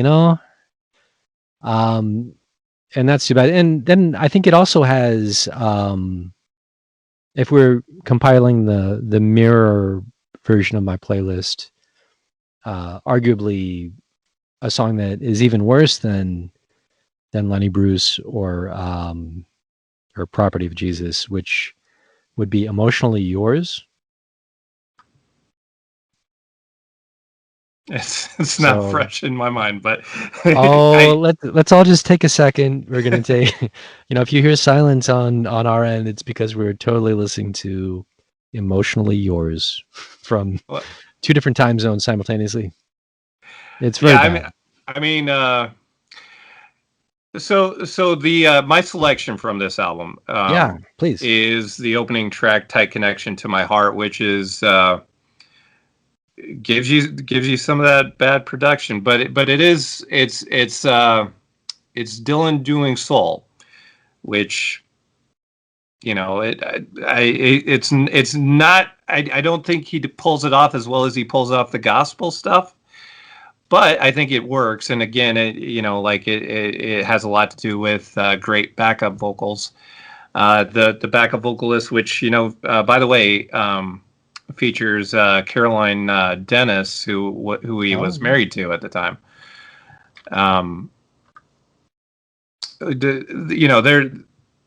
Speaker 2: Um, and that's too bad. And then I think it also has, if we're compiling the mirror version of my playlist, arguably a song that is even worse than Lenny Bruce or Property of Jesus, which would be Emotionally Yours.
Speaker 1: It's not
Speaker 2: So,
Speaker 1: fresh in my mind, but
Speaker 2: oh,
Speaker 1: I
Speaker 2: let's all just take a second. We're gonna take, if you hear silence on our end, it's because we're totally listening to "Emotionally Yours" from
Speaker 1: well,
Speaker 2: two different time zones simultaneously. It's very
Speaker 1: yeah,
Speaker 2: bad.
Speaker 1: I mean, so the my selection from this album
Speaker 2: Yeah, please.
Speaker 1: is the opening track, "Tight Connection to My Heart," which is gives you some of that bad production, but it is it's Dylan doing soul, which it's not. I don't think he pulls it off as well as he pulls off the gospel stuff, but I think it works. And again, it has a lot to do with great backup vocals. The backup vocalist, which by the way, features Caroline Dennis, who he
Speaker 2: Oh,
Speaker 1: was married to at the time. Um, they're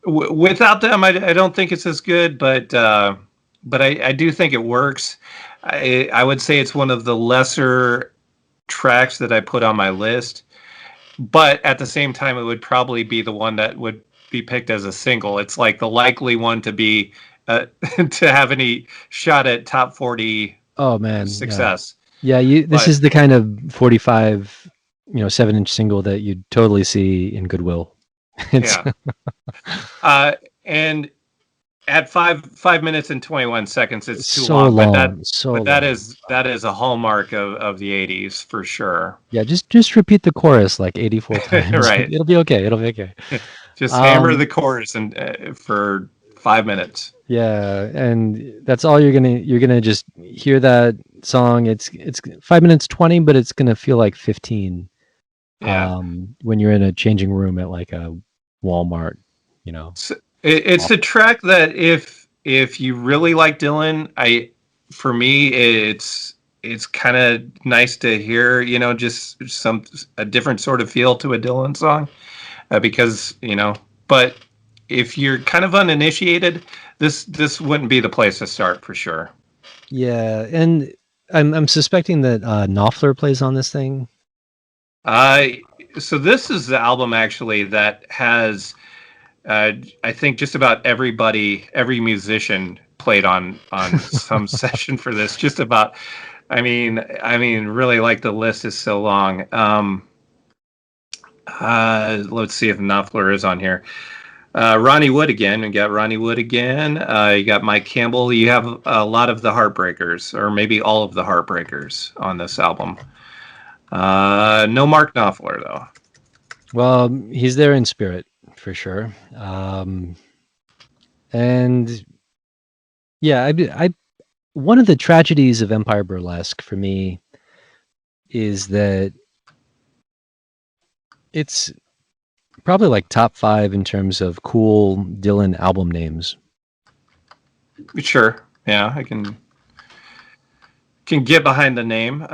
Speaker 1: without them, I don't think it's as good, but I do think it works. I would say it's one of the lesser tracks that I put on my list, but at the same time, it would probably be the one that would be picked as a single. It's like the likely one to be to have any shot at top 40
Speaker 2: oh man, yeah,
Speaker 1: success.
Speaker 2: yeah. This
Speaker 1: But
Speaker 2: is the kind of 45, 7-inch single that you'd totally see in Goodwill. It's
Speaker 1: yeah, and at 5 minutes and 21 seconds, it's too
Speaker 2: so
Speaker 1: long. But that
Speaker 2: long, so
Speaker 1: but that
Speaker 2: long.
Speaker 1: is that is a hallmark of the 80s for sure.
Speaker 2: Yeah, just repeat the chorus like 84 times.
Speaker 1: Right.
Speaker 2: It'll be okay. It'll be okay.
Speaker 1: Just hammer the
Speaker 2: Um,
Speaker 1: chorus and for 5 minutes.
Speaker 2: yeah, and that's all you're gonna just hear that song. It's 5 minutes 20, but it's gonna feel like 15.
Speaker 1: Yeah.
Speaker 2: When you're in a changing room at like a Walmart, you know.
Speaker 1: So it's a track that if you really like Dylan, for me it's kind of nice to hear, just a different sort of feel to a Dylan song, because but if you're kind of uninitiated, this wouldn't be the place to start for sure.
Speaker 2: Yeah, and I'm suspecting that Knopfler plays on this thing.
Speaker 1: I So this is the album actually that has I think just about every musician played on some session for this. Just about. I mean, really, like the list is so long. Let's see if Knopfler is on here. Ronnie Wood again. We got Ronnie Wood again. You got Mike Campbell. You have a lot of the Heartbreakers, or maybe all of the Heartbreakers on this album. No Mark Knopfler though.
Speaker 2: Well, he's there in spirit for sure. And yeah, one of the tragedies of Empire Burlesque for me is that it's probably like top 5 in terms of cool Dylan album names.
Speaker 1: Sure. Yeah, I can get behind the name.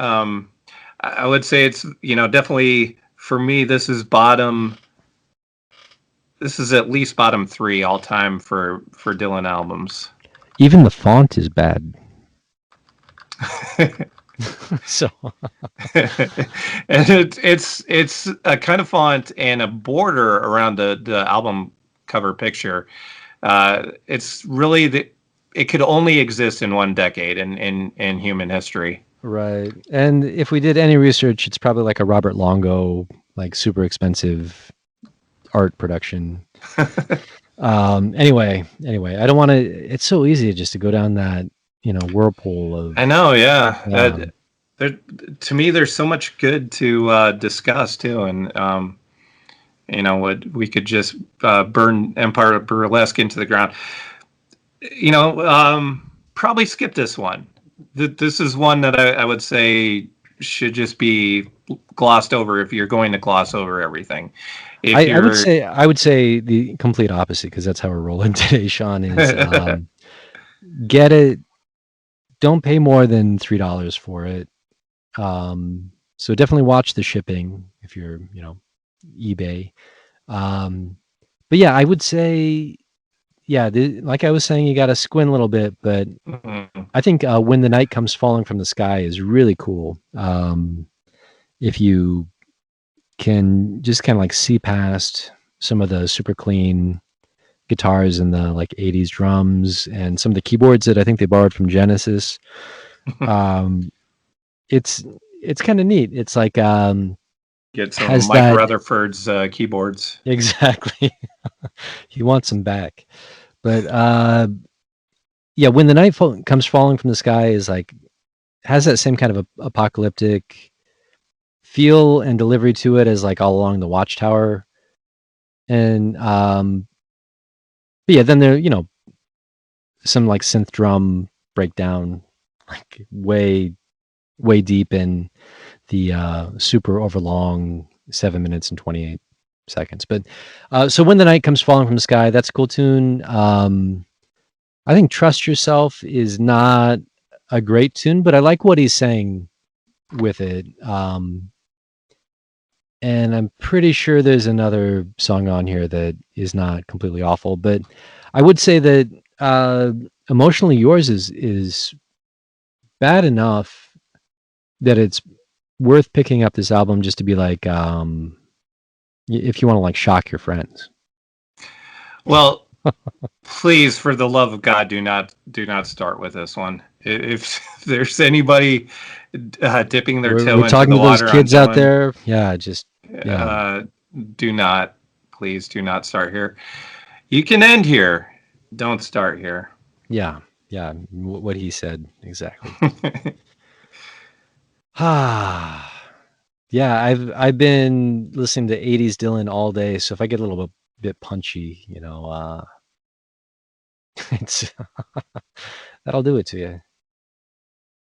Speaker 1: I would say it's definitely for me. This is at least bottom 3 all time for Dylan albums.
Speaker 2: Even the font is bad. So
Speaker 1: And it's a kind of font and a border around the album cover picture. It's really it could only exist in one decade in human history.
Speaker 2: right. And if we did any research, it's probably like a Robert Longo, like super expensive art production. Anyway, I don't want to. It's so easy just to go down that whirlpool of.
Speaker 1: I know, yeah.
Speaker 2: Um,
Speaker 1: To me, there's so much good to discuss too, and what we could just burn Empire Burlesque into the ground. Probably skip this one. This is one that I would say should just be glossed over if you're going to gloss over everything. If
Speaker 2: I would say the complete opposite, because that's how we're rolling today. Sean is get it. Don't pay more than $3 for it. So definitely watch the shipping if you're eBay. But yeah, I would say like I was saying, you got to squint a little bit, but I think When the Night Comes Falling from the Sky is really cool. If you can just kind of like see past some of the super clean guitars and the like 80s drums and some of the keyboards that I think they borrowed from Genesis. Um, it's kind of neat. It's like
Speaker 1: Get some
Speaker 2: has
Speaker 1: Mike
Speaker 2: that
Speaker 1: Rutherford's keyboards.
Speaker 2: exactly. He wants them back. But yeah, When the Night Comes Falling from the Sky is like has that same kind of apocalyptic feel and delivery to it as like All Along the Watchtower. And but yeah, then there, some like synth drum breakdown, like way deep in the super overlong 7 minutes and 28 seconds. But so When the Night Comes Falling from the Sky, that's a cool tune. I think Trust Yourself is not a great tune, but I like what he's saying with it. And I'm pretty sure there's another song on here that is not completely awful, but I would say that Emotionally Yours is bad enough that it's worth picking up this album just to be like, if you want to like shock your friends.
Speaker 1: Well, please, for the love of God, do not start with this one. If there's anybody dipping their toe
Speaker 2: We're
Speaker 1: into
Speaker 2: talking
Speaker 1: the
Speaker 2: to those
Speaker 1: water
Speaker 2: kids
Speaker 1: on
Speaker 2: out
Speaker 1: Dylan,
Speaker 2: there. Yeah, just
Speaker 1: do not, please do not start here. You can end here. Don't start here.
Speaker 2: yeah. What he said exactly. Ah. Yeah, I've been listening to 80s Dylan all day, so if I get a little bit punchy, it's that'll do it to you.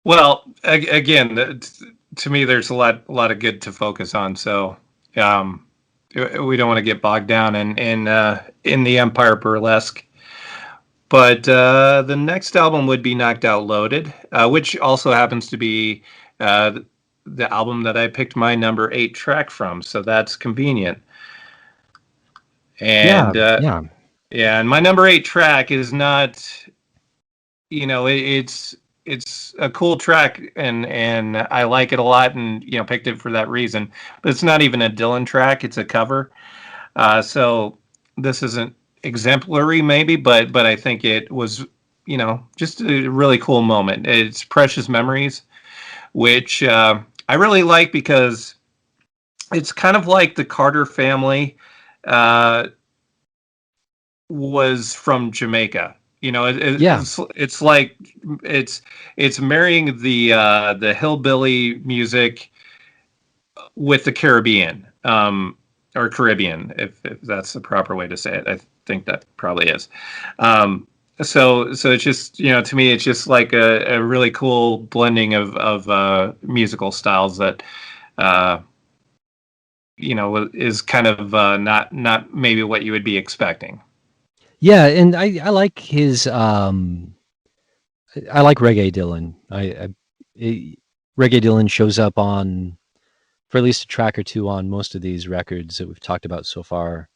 Speaker 1: Well, again, to me, there's a lot of good to focus on. So, we don't want to get bogged down in the Empire Burlesque. But the next album would be Knocked Out Loaded, which also happens to be the album that I picked my number 8 track from. So that's convenient. And
Speaker 2: Yeah.
Speaker 1: and my number 8 track is not, it's a cool track and I like it a lot and picked it for that reason. But it's not even a Dylan track; it's a cover. So this isn't exemplary, maybe, but I think it was, just a really cool moment. It's Precious Memories, which I really like because it's kind of like the Carter family was from Jamaica.
Speaker 2: Yeah.
Speaker 1: It's like it's marrying the hillbilly music with the Caribbean, or Caribbean, if that's the proper way to say it. I think that probably is. So it's just, to me, it's just like a really cool blending of musical styles that is kind of not maybe what you would be expecting.
Speaker 2: Yeah, and I like his I like Reggae Dylan. Reggae Dylan shows up on for at least a track or two on most of these records that we've talked about so far.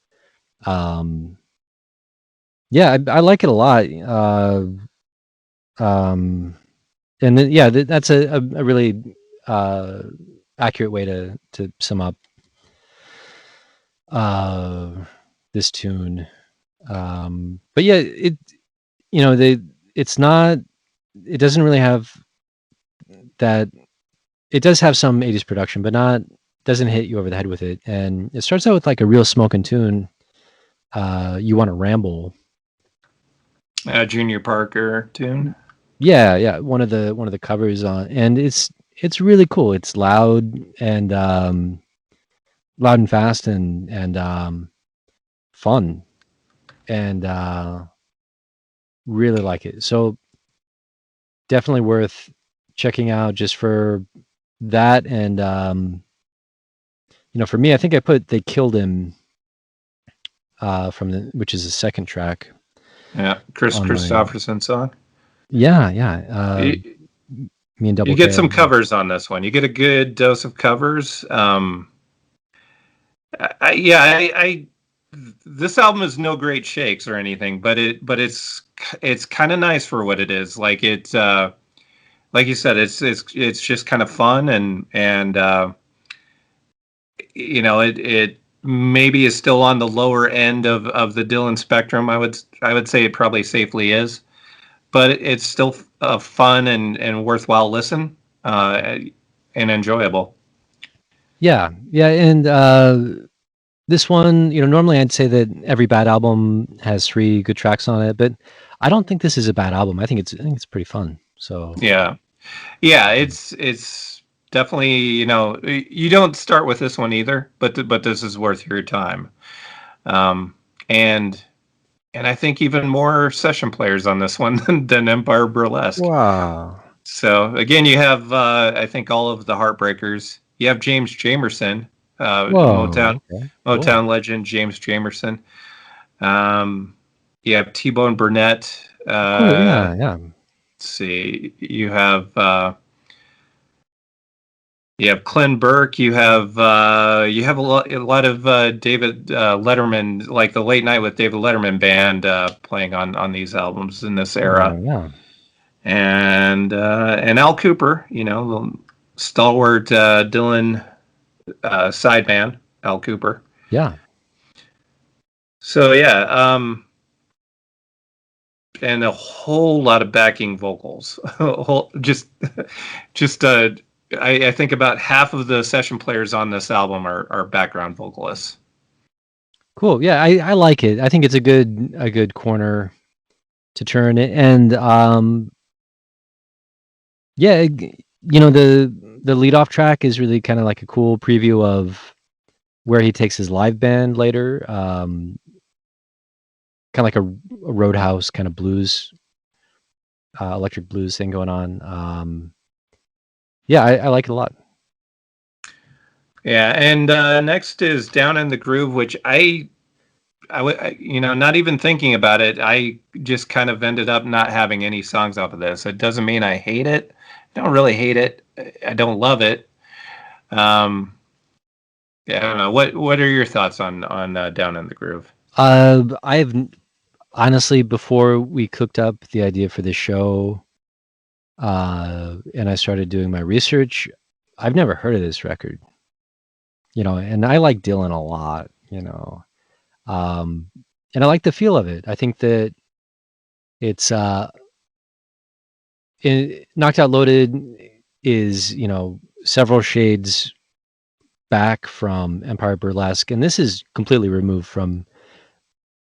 Speaker 2: Yeah, I like it a lot. And then, yeah, that's a really accurate way to sum up this tune. But yeah, it's not. It doesn't really have that. It does have some 80s production, but doesn't hit you over the head with it. And it starts out with like a real smoking tune. You Want to Ramble.
Speaker 1: Junior Parker tune.
Speaker 2: Yeah, one of the covers on, and it's really cool. It's loud and fast and fun, and really like it. So definitely worth checking out just for that. And for me, I think I put They Killed Him which is the second track.
Speaker 1: Yeah, Chris Christopherson song.
Speaker 2: Yeah. Me and Double
Speaker 1: You get
Speaker 2: K
Speaker 1: some covers on this one. You get a good dose of covers. I this album is no great shakes or anything, but it's kind of nice for what it is. Like like you said, it's just kind of fun, and it maybe is still on the lower end of the Dylan spectrum. I would say it probably safely is, but it's still a fun and worthwhile listen, and enjoyable.
Speaker 2: Yeah, yeah, and this one, normally I'd say that every bad album has 3 good tracks on it, but I don't think this is a bad album. I think it's pretty fun. So
Speaker 1: Yeah, yeah, it's definitely, you don't start with this one either, but this is worth your time. Um, and and I think even more session players on this one than Empire Burlesque.
Speaker 2: wow.
Speaker 1: So again, you have I think all of the Heartbreakers. You have James Jamerson,
Speaker 2: Whoa. Okay. Cool.
Speaker 1: Motown legend James Jamerson. Um, you have T-Bone Burnett.
Speaker 2: Cool. Yeah. Yeah.
Speaker 1: Let's see. You have Clint Burke. You have a lot of David Letterman, like the Late Night with David Letterman band, playing on these albums in this era,
Speaker 2: Yeah.
Speaker 1: and Al Cooper, the stalwart Dylan sideman, Al Cooper.
Speaker 2: Yeah.
Speaker 1: So yeah, and a whole lot of backing vocals. Just I think about half of the session players on this album are background vocalists.
Speaker 2: Cool. Yeah, I like it. I think it's a good corner to turn it, and yeah, the lead off track is really kind of like a cool preview of where he takes his live band later. Kind of like a Roadhouse kind of blues, electric blues thing going on. Yeah, I like it a lot.
Speaker 1: Yeah, and next is Down in the Groove, which not even thinking about it, I just kind of ended up not having any songs off of this. It doesn't mean I hate it. I don't really hate it. I don't love it. Yeah, I don't know. What are your thoughts on Down in the Groove?
Speaker 2: I've honestly, before we cooked up the idea for this show, and I started doing my research, I've never heard of this record. And I like Dylan a lot. Um, and I like the feel of it. I think that it's Knocked Out Loaded is several shades back from Empire Burlesque, and this is completely removed from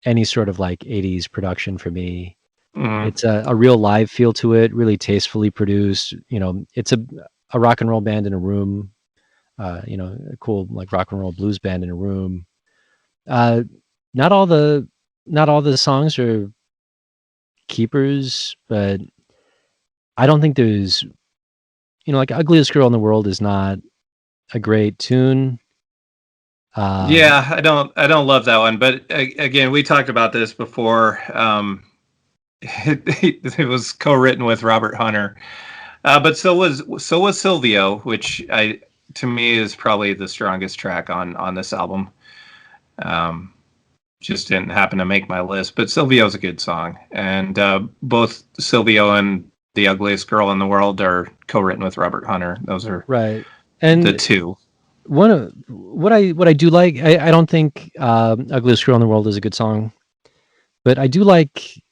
Speaker 2: any sort of like 80s production for me.
Speaker 1: Mm,
Speaker 2: It's a real live feel to it, really tastefully produced. It's a rock and roll band in a room, a cool like rock and roll blues band in a room. Uh, not all the not all the songs are keepers, but I don't think there's like Ugliest Girl in the World is not a great tune.
Speaker 1: yeah, I don't love that one, but again, we talked about this before. It was co-written with Robert Hunter, but so was Silvio, which to me is probably the strongest track on this album. Um, just didn't happen to make my list, but Silvio's a good song, and both Silvio and The Ugliest Girl in the World are co-written with Robert Hunter. Those are
Speaker 2: Right.
Speaker 1: the
Speaker 2: And
Speaker 1: two.
Speaker 2: one of what I do like, I don't think Ugliest Girl in the World is a good song, but I do like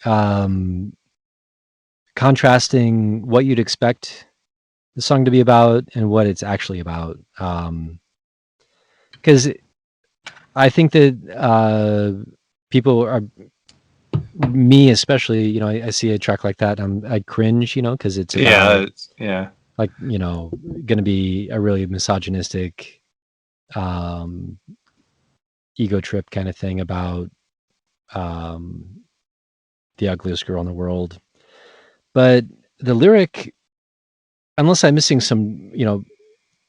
Speaker 2: contrasting what you'd expect the song to be about and what it's actually about. Because I think that people are, me especially, I see a track like that, I cringe, because it's about
Speaker 1: Yeah.
Speaker 2: like, going to be a really misogynistic um, ego trip kind of thing about um, the ugliest girl in the world. But the lyric, unless I'm missing some,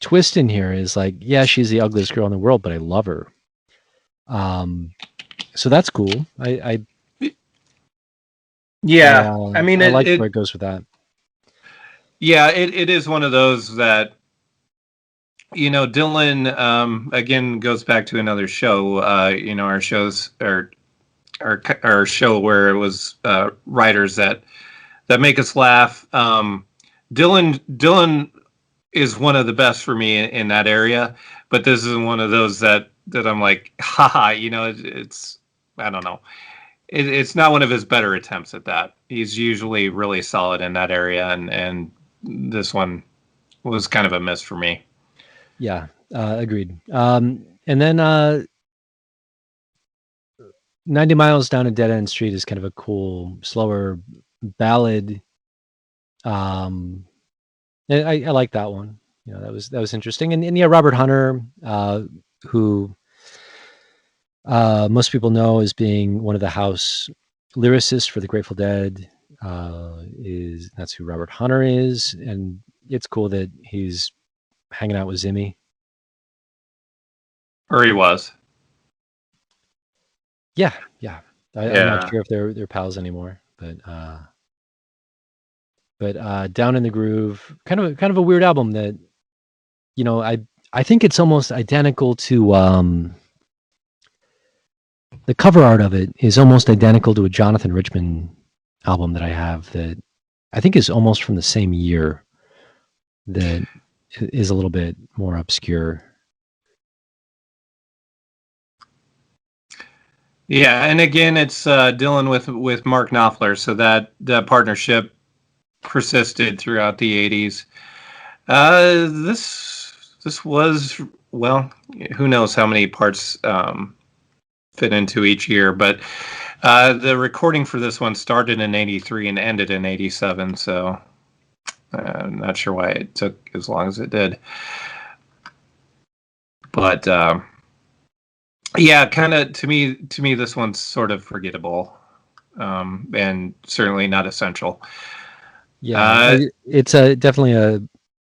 Speaker 2: twist in here, is like, yeah, she's the ugliest girl in the world, but I love her. So that's cool.
Speaker 1: Yeah. I mean,
Speaker 2: I like where it goes with that.
Speaker 1: yeah, it is one of those that Dylan, again, goes back to another show. Our shows, our show where it was writers that make us laugh. Dylan is one of the best for me in that area, but this is one of those that I'm like, haha, it's I don't know. It's not one of his better attempts at that. He's usually really solid in that area, and this one was kind of a miss for me.
Speaker 2: Yeah, agreed. And then 90 Miles Down a Dead End Street is kind of a cool, slower ballad. Um, and I like that one. That was interesting. And yeah, Robert Hunter, who most people know as being one of the house lyricists for the Grateful Dead, that's who Robert Hunter is, and it's cool that he's hanging out with Zimmy.
Speaker 1: Or he was.
Speaker 2: Yeah, yeah. I'm not
Speaker 1: Yeah.
Speaker 2: sure if they're pals anymore, but Down in the Groove, kind of a weird album that I think it's almost identical to the cover art of it is almost identical to a Jonathan Richman album that I have that I think is almost from the same year that is a little bit more obscure.
Speaker 1: Yeah, and again, it's Dylan with Mark Knopfler, so that partnership persisted throughout the '80s. This was, well, who knows how many parts fit into each year, but the recording for this one started in '83 and ended in '87, so I'm not sure why it took as long as it did. But yeah, kind of to me, this one's sort of forgettable, and certainly not essential.
Speaker 2: Yeah, it's definitely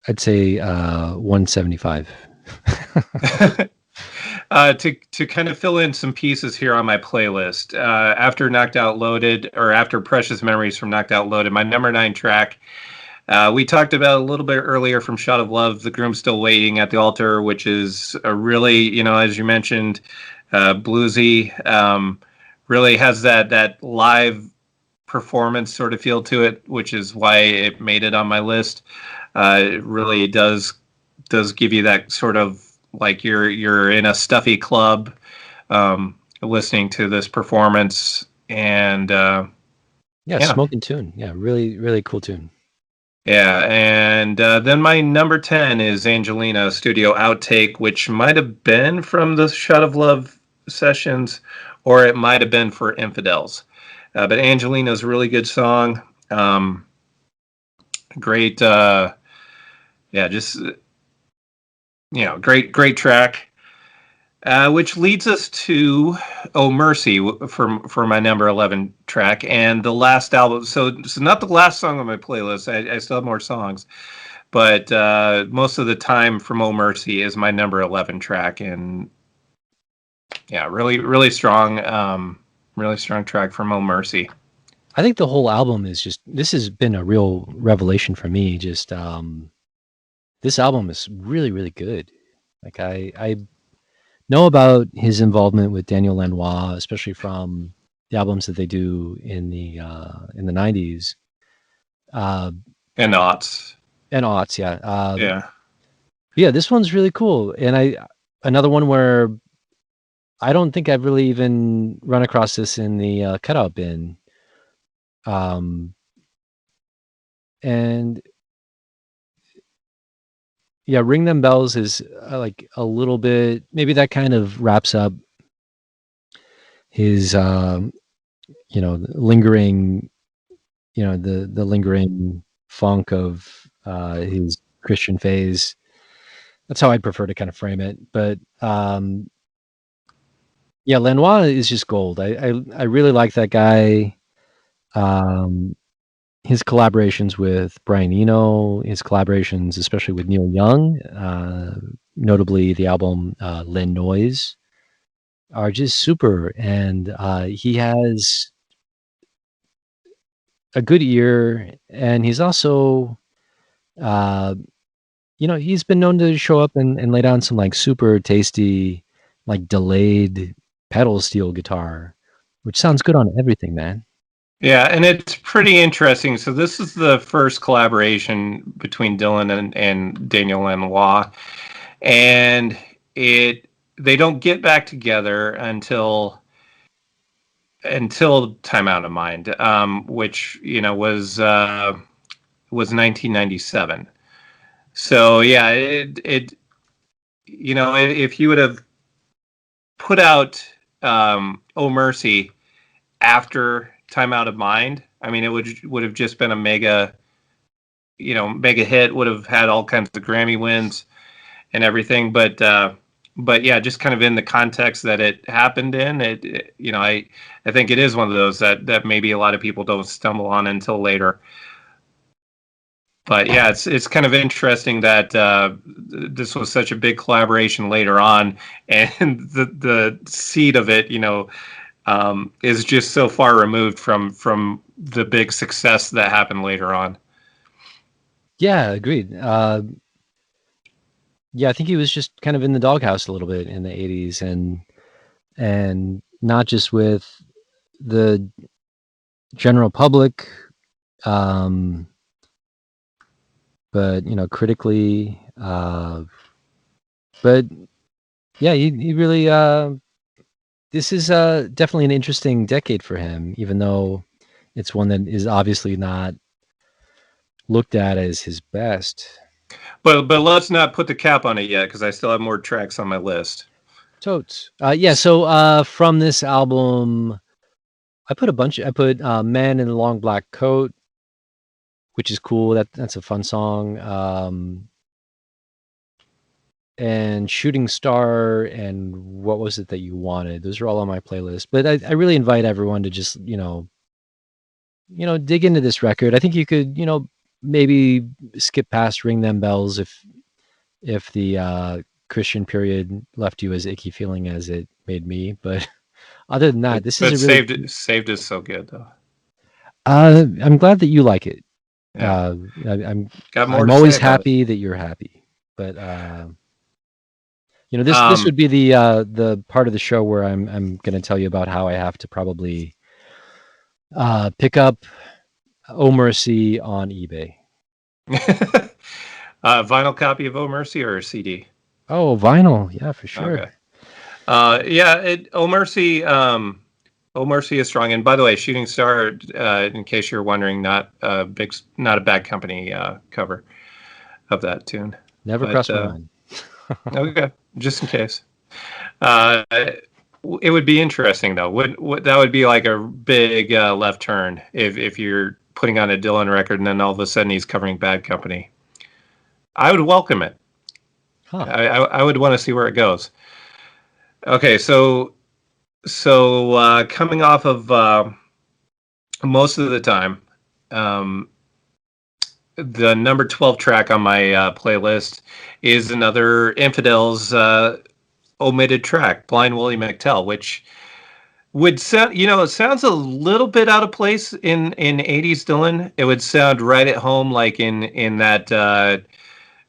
Speaker 2: I'd say 175.
Speaker 1: To kind of fill in some pieces here on my playlist, after Knocked Out Loaded, or after Precious Memories from Knocked Out Loaded, my number 9 track, we talked about a little bit earlier from Shot of Love, The Groom Still Waiting at the Altar, which is a really, as you mentioned, bluesy, really has that live performance sort of feel to it, which is why it made it on my list. It really does give you that sort of like you're in a stuffy club, listening to this performance, and
Speaker 2: Yeah,
Speaker 1: yeah.
Speaker 2: smoking tune. Yeah, really, really cool tune.
Speaker 1: Yeah, and then my number 10 is Angelina Studio Outtake, which might have been from the Shot of Love sessions, or it might have been for Infidels. But Angelina's a really good song. Great, yeah, just, great track. Which leads us to "Oh Mercy" for my number 11 track, and the last album. So not the last song on my playlist. I still have more songs, but most of the time from "Oh Mercy" is my number 11 track, and yeah, really strong track from "Oh Mercy."
Speaker 2: I think the whole album is this has been a real revelation for me. Just this album is really, really good. Like I know about his involvement with Daniel Lanois, especially from the albums that they do in the 90s. Uh,
Speaker 1: And aughts.
Speaker 2: and aughts, yeah.
Speaker 1: Yeah.
Speaker 2: Yeah, this one's really cool. And another one where I don't think I've really even run across this in the cutout bin. Um, and yeah, Ring Them Bells is like a little bit, maybe that kind of wraps up his, lingering, the lingering funk of his Christian phase. That's how I'd prefer to kind of frame it. But yeah, Lanois is just gold. I really like that guy. Um, his collaborations with Brian Eno, his collaborations, especially with Neil Young, notably the album Len Noise, are just super. And he has a good ear, and he's also You know, he's been known to show up and lay down some like super tasty, like delayed pedal steel guitar, which sounds good on everything, man.
Speaker 1: Yeah, and it's pretty interesting. So this is the first collaboration between Dylan and Daniel Lanois, and it they don't get back together until Time Out of Mind, which was 1997. So yeah, it if you would have put out Oh Mercy after Time Out of Mind, I mean, it would have just been a mega hit. Would have had all kinds of Grammy wins and everything. But yeah, just kind of in the context that it happened in, I think it is one of those that maybe a lot of people don't stumble on until later. But yeah, it's kind of interesting that this was such a big collaboration later on, and the seed of it, is just so far removed from the big success that happened later on.
Speaker 2: Yeah, agreed. Yeah, I think he was just kind of in the doghouse a little bit in the 80s and not just with the general public, um, but critically. But yeah, he really. This is definitely an interesting decade for him, even though it's one that is obviously not looked at as his best.
Speaker 1: But let's not put the cap on it yet because I still have more tracks on my list.
Speaker 2: Totes. Yeah. So from this album, I put a bunch. I put "Man in a Long Black Coat," which is cool. That's a fun song. And "Shooting Star" and "What Was It That You Wanted." Those are all on my playlist. But I really invite everyone to just dig into this record. I think you could maybe skip past "Ring Them Bells" if the Christian period left you as icky feeling as it made me. But other than that, this is
Speaker 1: But
Speaker 2: a really.
Speaker 1: saved is so good though.
Speaker 2: I'm glad that you like it.
Speaker 1: Yeah,
Speaker 2: I'm
Speaker 1: got more
Speaker 2: I'm
Speaker 1: to say
Speaker 2: always
Speaker 1: about it.
Speaker 2: happy that you're happy. But this
Speaker 1: Um,
Speaker 2: would be the part of the show where I'm going to tell you about how I have to probably pick up "Oh Mercy" on eBay.
Speaker 1: vinyl copy of Oh Mercy or a CD?
Speaker 2: Oh, vinyl, yeah, for sure.
Speaker 1: Okay. Yeah, Oh Mercy. Oh Mercy is strong. And by the way, Shooting Star, in case you're wondering, not a Bad Company cover of that tune.
Speaker 2: Never
Speaker 1: But
Speaker 2: crossed my mind.
Speaker 1: okay, just in case. Uh, it would be interesting though. Would that would be like a big left turn if you're putting on a Dylan record and then all of a sudden he's covering Bad Company. I would welcome it.
Speaker 2: Huh.
Speaker 1: I would want to see where it goes. Okay, so coming off of most of the time, um, the number 12 track on my playlist is another Infidels omitted track, Blind Willie McTell, which would sound, it sounds a little bit out of place in 80s Dylan. It would sound right at home, like in that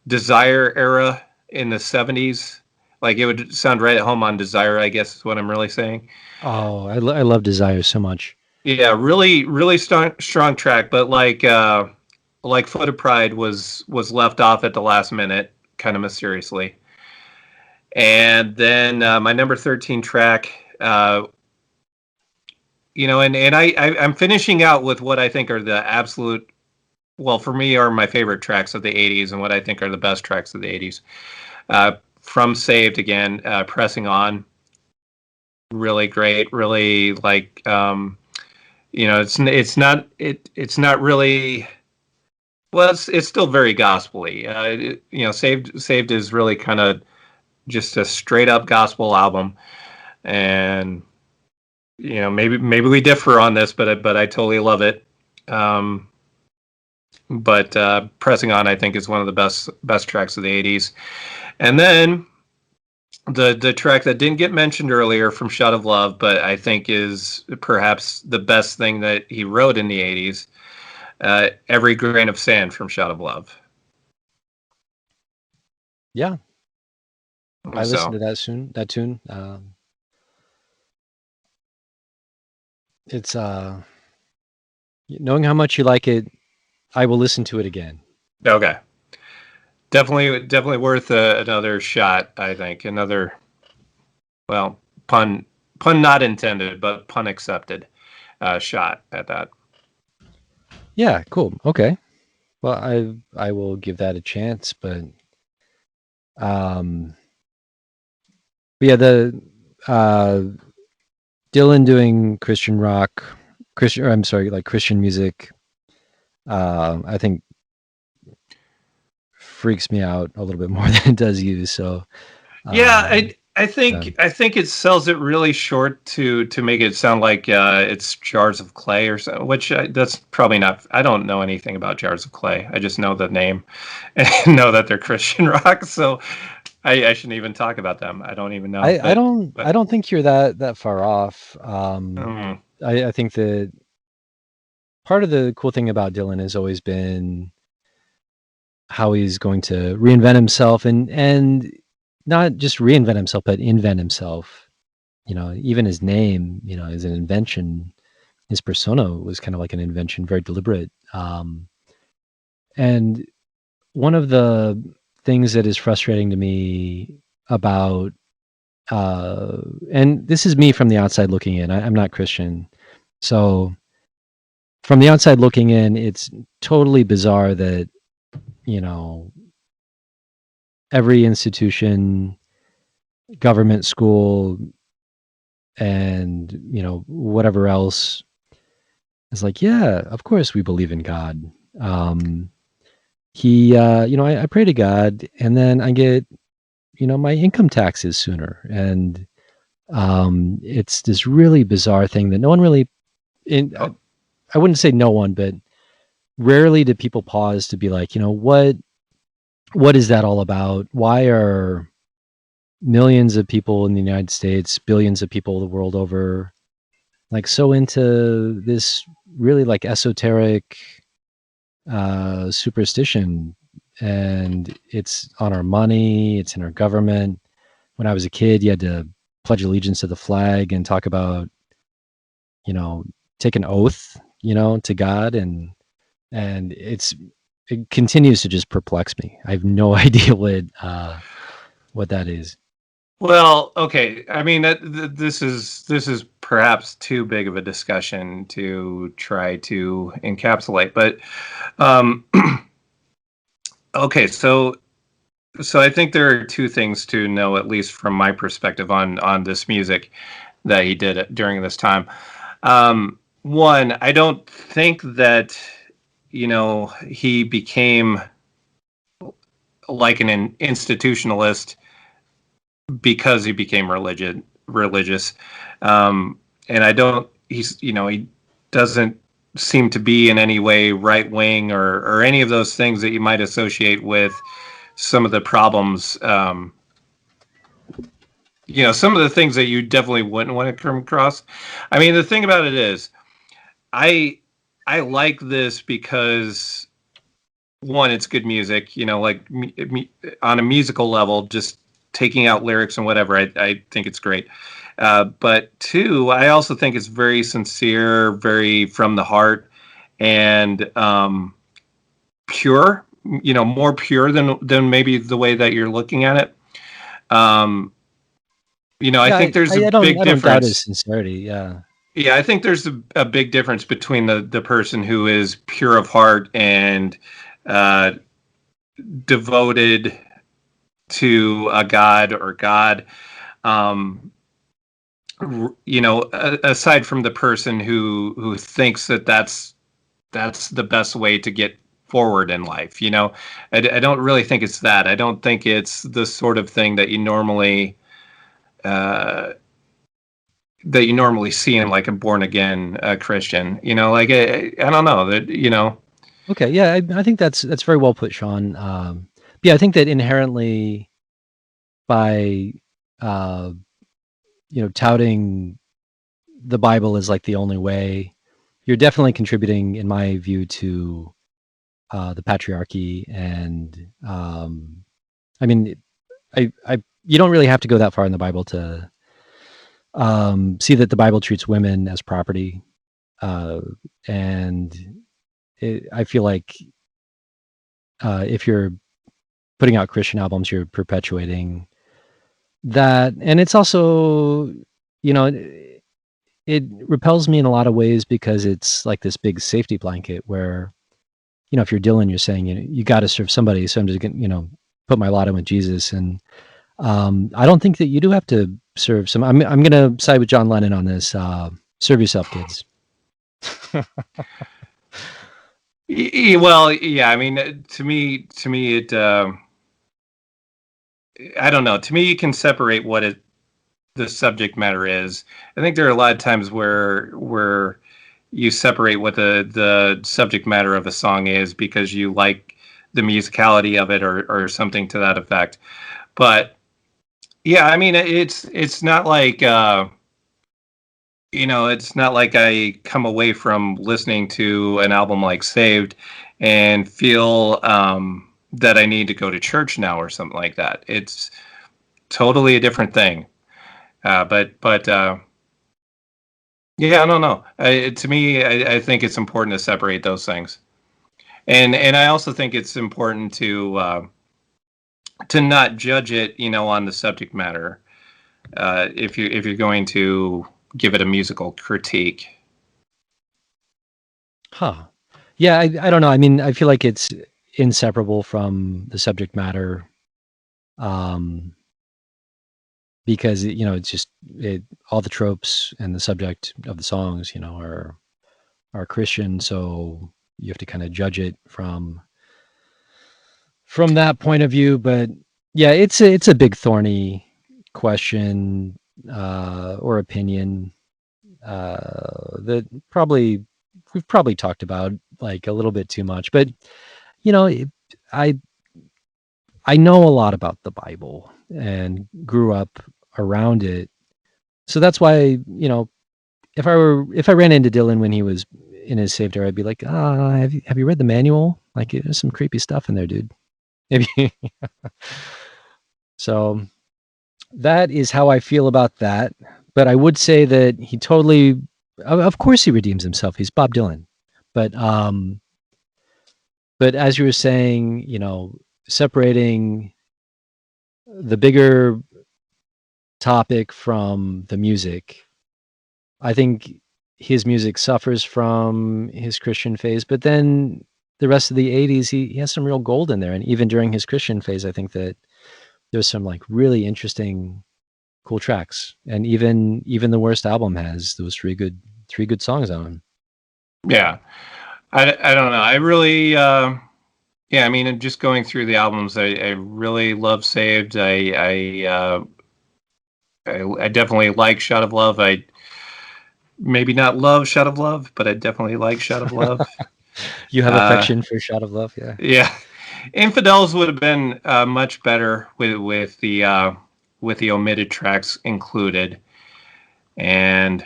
Speaker 1: Desire era in the 70s. Like it would sound right at home on Desire, I guess is what I'm really saying.
Speaker 2: Oh, I love Desire so much.
Speaker 1: Yeah, really, really strong track, but like Foot of Pride was left off at the last minute, kind of mysteriously. And then my number 13 track, and I'm finishing out with what I think are the absolute, well, for me, are my favorite tracks of the 80s and what I think are the best tracks of the 80s. From Saved again, Pressing On, really great, really like, it's not really, well, it's still very gospely. Saved is really kind of just a straight up gospel album, and maybe we differ on this, but I totally love it. But Pressing On, I think, is one of the best tracks of the '80s. And then the track that didn't get mentioned earlier from Shout of Love, but I think is perhaps the best thing that he wrote in the '80s. Every Grain of Sand from Shout of Love.
Speaker 2: Yeah, I listened
Speaker 1: So
Speaker 2: to that tune. It's knowing how much you like it, I will listen to it again.
Speaker 1: okay, definitely worth another shot. I think another, well, pun not intended, but pun accepted, shot at that.
Speaker 2: Yeah, cool. Okay. Well, I will give that a chance, um but yeah, the uh Dylan doing Christian rock, Christian, or I'm sorry, like Christian music, I think freaks me out a little bit more than it does you. So,
Speaker 1: Yeah,
Speaker 2: um, yeah,
Speaker 1: I think it sells it really short to make it sound like it's jars of clay or so, which that's probably not. I don't know anything about jars of clay. I just know the name and know that they're Christian rock. So I shouldn't even talk about them. I don't even know.
Speaker 2: I don't think you're that far off.
Speaker 1: Mm,
Speaker 2: I think that part of the cool thing about Dylan has always been how he's going to reinvent himself, and not just reinvent himself, but invent himself. You know, even his name, you know, is an invention. His persona was kind of like an invention, very deliberate. And one of the things that is frustrating to me about, and this is me from the outside looking in, I'm not Christian. So from the outside looking in, it's totally bizarre that, you know, every institution, government, school, and, you know, whatever else is like, yeah, of course we believe in God. Um, you know, I pray to God, and then I get, you know, my income taxes sooner. And it's this really bizarre thing that no one really, in,
Speaker 1: oh,
Speaker 2: I wouldn't say no one, but rarely do people pause to be like, you know, what is that all about? Why are millions of people in the United States, billions of people the world over, like so into this really like esoteric superstition? And it's on our money, it's in our government. When I was a kid, you had to pledge allegiance to the flag and talk about, you know, take an oath, you know, to God, and it continues to just perplex me. I have no idea what that is.
Speaker 1: well, okay. I mean, this is perhaps too big of a discussion to try to encapsulate, but um, okay. So I think there are two things to know, at least from my perspective, on this music that he did during this time. One, I don't think that he became like an institutionalist because he became religious, and I don't. He doesn't seem to be in any way right wing or any of those things that you might associate with some of the problems. Some of the things that you definitely wouldn't want to come across. I mean, the thing about it is, I I like this because one, it's good music. Like on a musical level, just taking out lyrics and whatever. I think it's great. But two, I also think it's very sincere, very from the heart, and pure. More pure than maybe the way that you're looking at it. Um, I
Speaker 2: Yeah,
Speaker 1: think there's a big
Speaker 2: I don't doubt his
Speaker 1: difference.
Speaker 2: sincerity. Yeah,
Speaker 1: Yeah, I think there's a big difference between the person who is pure of heart and uh, devoted to a god or God. Um, aside from the person who thinks that that's the best way to get forward in life. I don't really think it's that. I don't think it's the sort of thing uh, that you normally see in like a born again Christian. Like I don't know that.
Speaker 2: okay, yeah, I think that's very well put, Sean. Yeah, I think that inherently by uh, you know, touting the Bible as like the only way, you're definitely contributing, in my view, to the patriarchy. And I mean, you don't really have to go that far in the Bible to see that the Bible treats women as property, uh, and I feel like if you're putting out Christian albums, you're perpetuating that, and it's also, you know, it repels me in a lot of ways because it's like this big safety blanket where, you know, if you're Dylan, you're saying, you know, you got to serve somebody, so I'm just gonna, you know, put my lot in with Jesus, and I don't think that you do have to serve some. I'm gonna side with John Lennon on this. Serve yourself, kids.
Speaker 1: Well, yeah. I mean, to me, it. I don't know. To me, you can separate what the subject matter is. I think there are a lot of times where you separate what the subject matter of a song is because you like the musicality of it or something to that effect. But yeah, I mean, it's not like it's not like I come away from listening to an album like Saved and feel that I need to go to church now or something like that. It's totally a different thing. But yeah, I don't know. To me, I think it's important to separate those things, and I also think it's important to not judge it, on the subject matter. If you're going to give it a musical critique.
Speaker 2: Huh. Yeah, I don't know. I mean, I feel like it's inseparable from the subject matter, um, because it's just all the tropes and the subject of the songs, are Christian, so you have to kind of judge it from that point of view. But yeah, it's a big thorny question or opinion that we've probably talked about like a little bit too much. But you know, it- I I know a lot about the Bible and grew up around it, so that's why if I ran into Dylan when he was in his saved era, I'd be like, have you read the manual? Like, there's some creepy stuff in there, dude. Maybe. So that is how I feel about that. But I would say that he totally, of course, he redeems himself. He's Bob Dylan. But but as you were saying, separating the bigger topic from the music, I think his music suffers from his Christian phase. But then the rest of the '80s, he has some real gold in there. And even during his Christian phase, I think that there's some like really interesting cool tracks, and even the worst album has those three good songs on them.
Speaker 1: Yeah, I don't know. I really, yeah. I mean, just going through the albums, I really love Saved. I definitely like Shot of Love. I maybe not love Shot of Love, but I definitely like Shot of Love.
Speaker 2: You have
Speaker 1: Uh,
Speaker 2: affection for Shot of Love, yeah.
Speaker 1: yeah, Infidels would have been much better with the omitted tracks included, and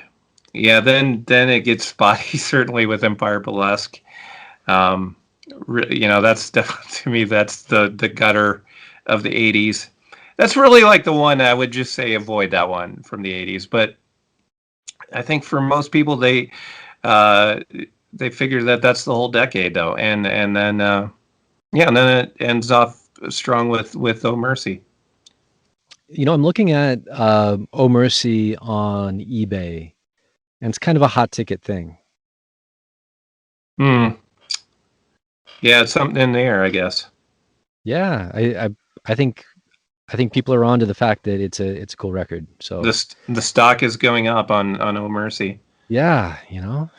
Speaker 1: yeah, then it gets spotty certainly with Empire Burlesque. Um, that's definitely to me that's the gutter of the '80s. That's really like the one I would just say avoid that one from the '80s. But I think for most people uh, they figure that that's the whole decade though, and then and then it ends off strong with Oh Mercy.
Speaker 2: I'm looking at Oh Mercy on eBay, and it's kind of a hot ticket thing.
Speaker 1: Hmm. Yeah, it's something in the air, I guess.
Speaker 2: Yeah, I think people are on to the fact that it's a cool record. So
Speaker 1: The stock is going up on Oh Mercy.
Speaker 2: yeah, there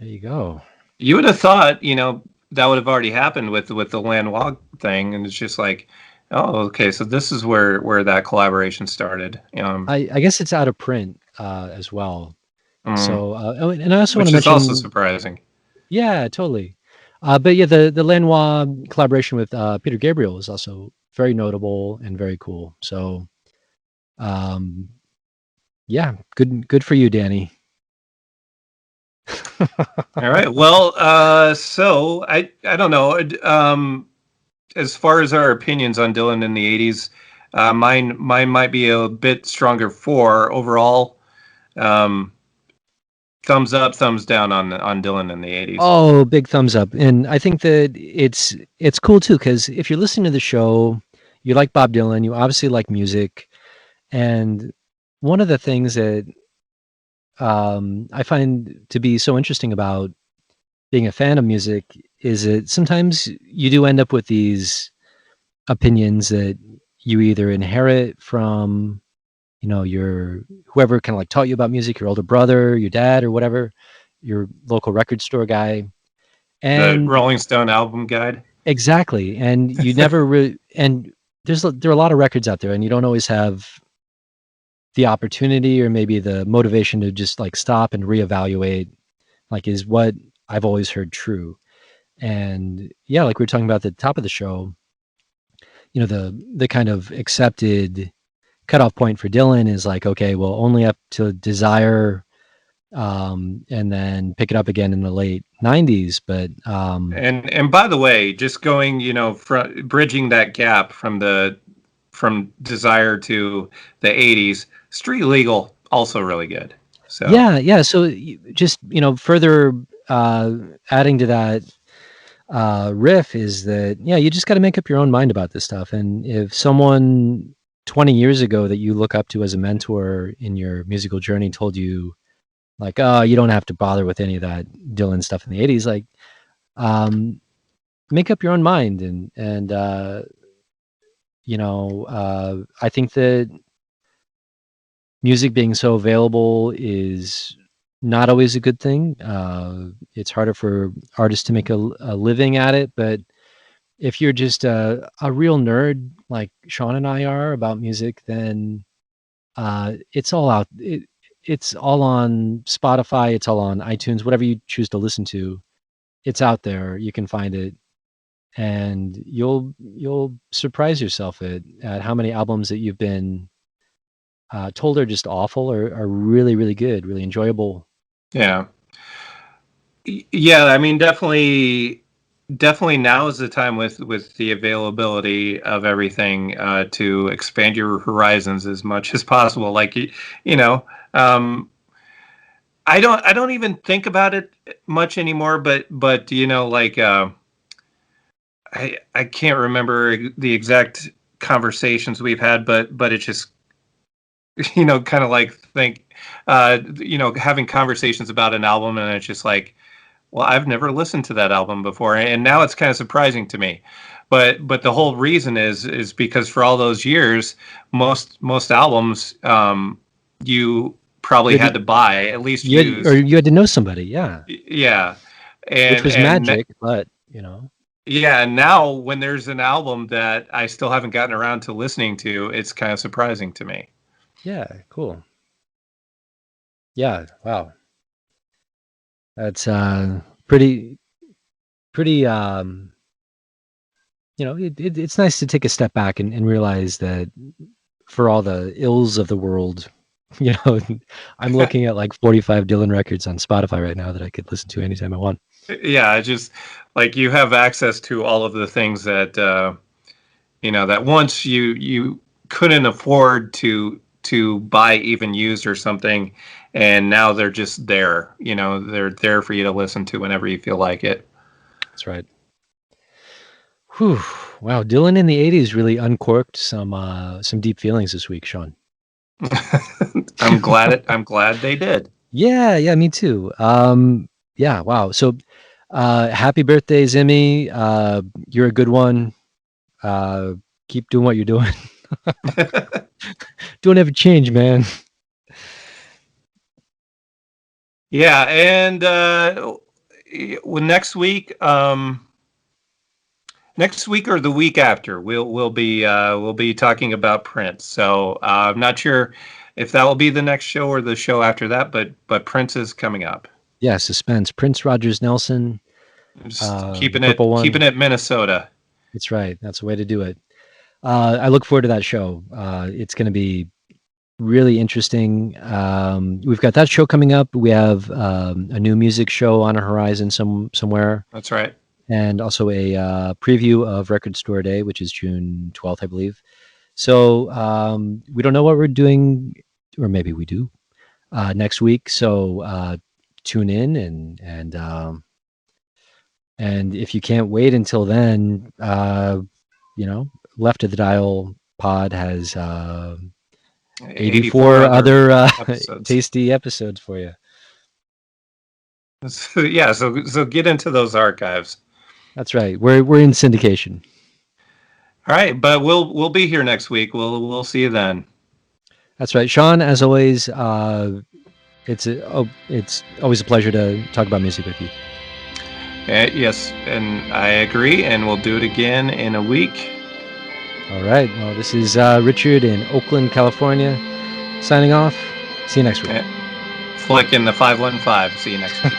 Speaker 2: you go.
Speaker 1: You would have thought, that would have already happened with the Lanois thing, and it's just like, oh, okay, so this is where that collaboration started.
Speaker 2: I guess it's out of print as well.
Speaker 1: Mm,
Speaker 2: So and I also want to
Speaker 1: which is also
Speaker 2: mention,
Speaker 1: surprising.
Speaker 2: yeah, totally. But yeah, the Lanois collaboration with Peter Gabriel is also very notable and very cool. So um, yeah, good for you, Danny.
Speaker 1: All right. Well, so I don't know. As far as our opinions on Dylan in the '80s, Mine might be a bit stronger 4 overall. Um, thumbs up, thumbs down on Dylan in the 80s.
Speaker 2: Oh, big thumbs up. And I think that it's cool too, because if you're listening to the show, you like Bob Dylan, you obviously like music. And one of the things that I find to be so interesting about being a fan of music is that sometimes you do end up with these opinions that you either inherit from, your whoever kind of like taught you about music, your older brother, your dad, or whatever, your local record store guy.
Speaker 1: The
Speaker 2: And
Speaker 1: Rolling Stone album guide.
Speaker 2: exactly. And you never really, and there are a lot of records out there, and you don't always have the opportunity or maybe the motivation to just like stop and reevaluate, like, is what I've always heard true? And yeah, like we were talking about at the top of the show, the kind of accepted cutoff point for Dylan is like, okay, well, only up to Desire, and then pick it up again in the late 90s. But
Speaker 1: And by the way, just going, bridging that gap from Desire to the 80s, Street Legal also really good. So
Speaker 2: yeah. So just, further adding to that riff is that, yeah, you just got to make up your own mind about this stuff. And if someone 20 years ago that you look up to as a mentor in your musical journey told you, like, oh, you don't have to bother with any of that Dylan stuff in the 80s, like, make up your own mind. And I think that music being so available is not always a good thing. It's harder for artists to make a living at it, but if you're just a real nerd like Sean and I are about music, then it's all out. It's all on Spotify. It's all on iTunes. Whatever you choose to listen to, it's out there. You can find it, and you'll surprise yourself at how many albums that you've been told are just awful or are really, really good, really enjoyable.
Speaker 1: yeah, yeah. I mean, definitely now is the time with the availability of everything to expand your horizons as much as possible. Like you know, um, I don't even think about it much anymore. But like I can't remember the exact conversations we've had, but it's just kind of like having conversations about an album, and it's just like, well, I've never listened to that album before, and now it's kind of surprising to me. But the whole reason is because for all those years, most albums, you
Speaker 2: You
Speaker 1: probably
Speaker 2: had
Speaker 1: had
Speaker 2: to,
Speaker 1: to buy at least
Speaker 2: or
Speaker 1: used.
Speaker 2: you had to know somebody, yeah,
Speaker 1: Yeah,
Speaker 2: which
Speaker 1: and
Speaker 2: was
Speaker 1: and
Speaker 2: magic, but
Speaker 1: yeah, and now when there's an album that I still haven't gotten around to listening to, it's kind of surprising to me.
Speaker 2: yeah, cool. Yeah, wow. That's pretty it's nice to take a step back and realize that for all the ills of the world, you know, I'm looking at like 45 Dylan records on Spotify right now that I could listen to anytime I want.
Speaker 1: Yeah, just like you have access to all of the things that that once you couldn't afford to buy even used or something, and now they're just there. They're there for you to listen to whenever you feel like it.
Speaker 2: That's right. Whew. Wow, Dylan in the 80s really uncorked some deep feelings this week, Sean.
Speaker 1: I'm glad they did.
Speaker 2: Yeah, me too. Yeah, wow. So happy birthday, Zimmy. You're a good one. Uh keep doing what you're doing. Don't ever change, man.
Speaker 1: Yeah, and next week, next week or the week after, we'll be talking about Prince. So I'm not sure if that will be the next show or the show after that, but Prince is coming up.
Speaker 2: Yeah, suspense. Prince Rogers Nelson,
Speaker 1: Just
Speaker 2: the
Speaker 1: keeping
Speaker 2: purple
Speaker 1: it
Speaker 2: one.
Speaker 1: keeping it Minnesota.
Speaker 2: That's right. That's the way to do it. I look forward to that show. It's going to be really interesting. We've got that show coming up. We have a new music show on the horizon somewhere,
Speaker 1: That's right.
Speaker 2: and also a preview of Record Store Day, which is June 12th, I believe. So we don't know what we're doing, or maybe we do next week. So tune in and if you can't wait until then, Left of the Dial Pod has 84 other
Speaker 1: episodes.
Speaker 2: tasty episodes for you.
Speaker 1: So, yeah, so get into those archives.
Speaker 2: That's right. We're in syndication.
Speaker 1: All right, but we'll be here next week. We'll see you then.
Speaker 2: That's right, Sean. As always, it's always a pleasure to talk about music with you.
Speaker 1: Yes, and I agree, and we'll do it again in a week.
Speaker 2: All right. Well, this is Richard in Oakland, California, signing off. See you next week.
Speaker 1: Flick in the 515. See you next week.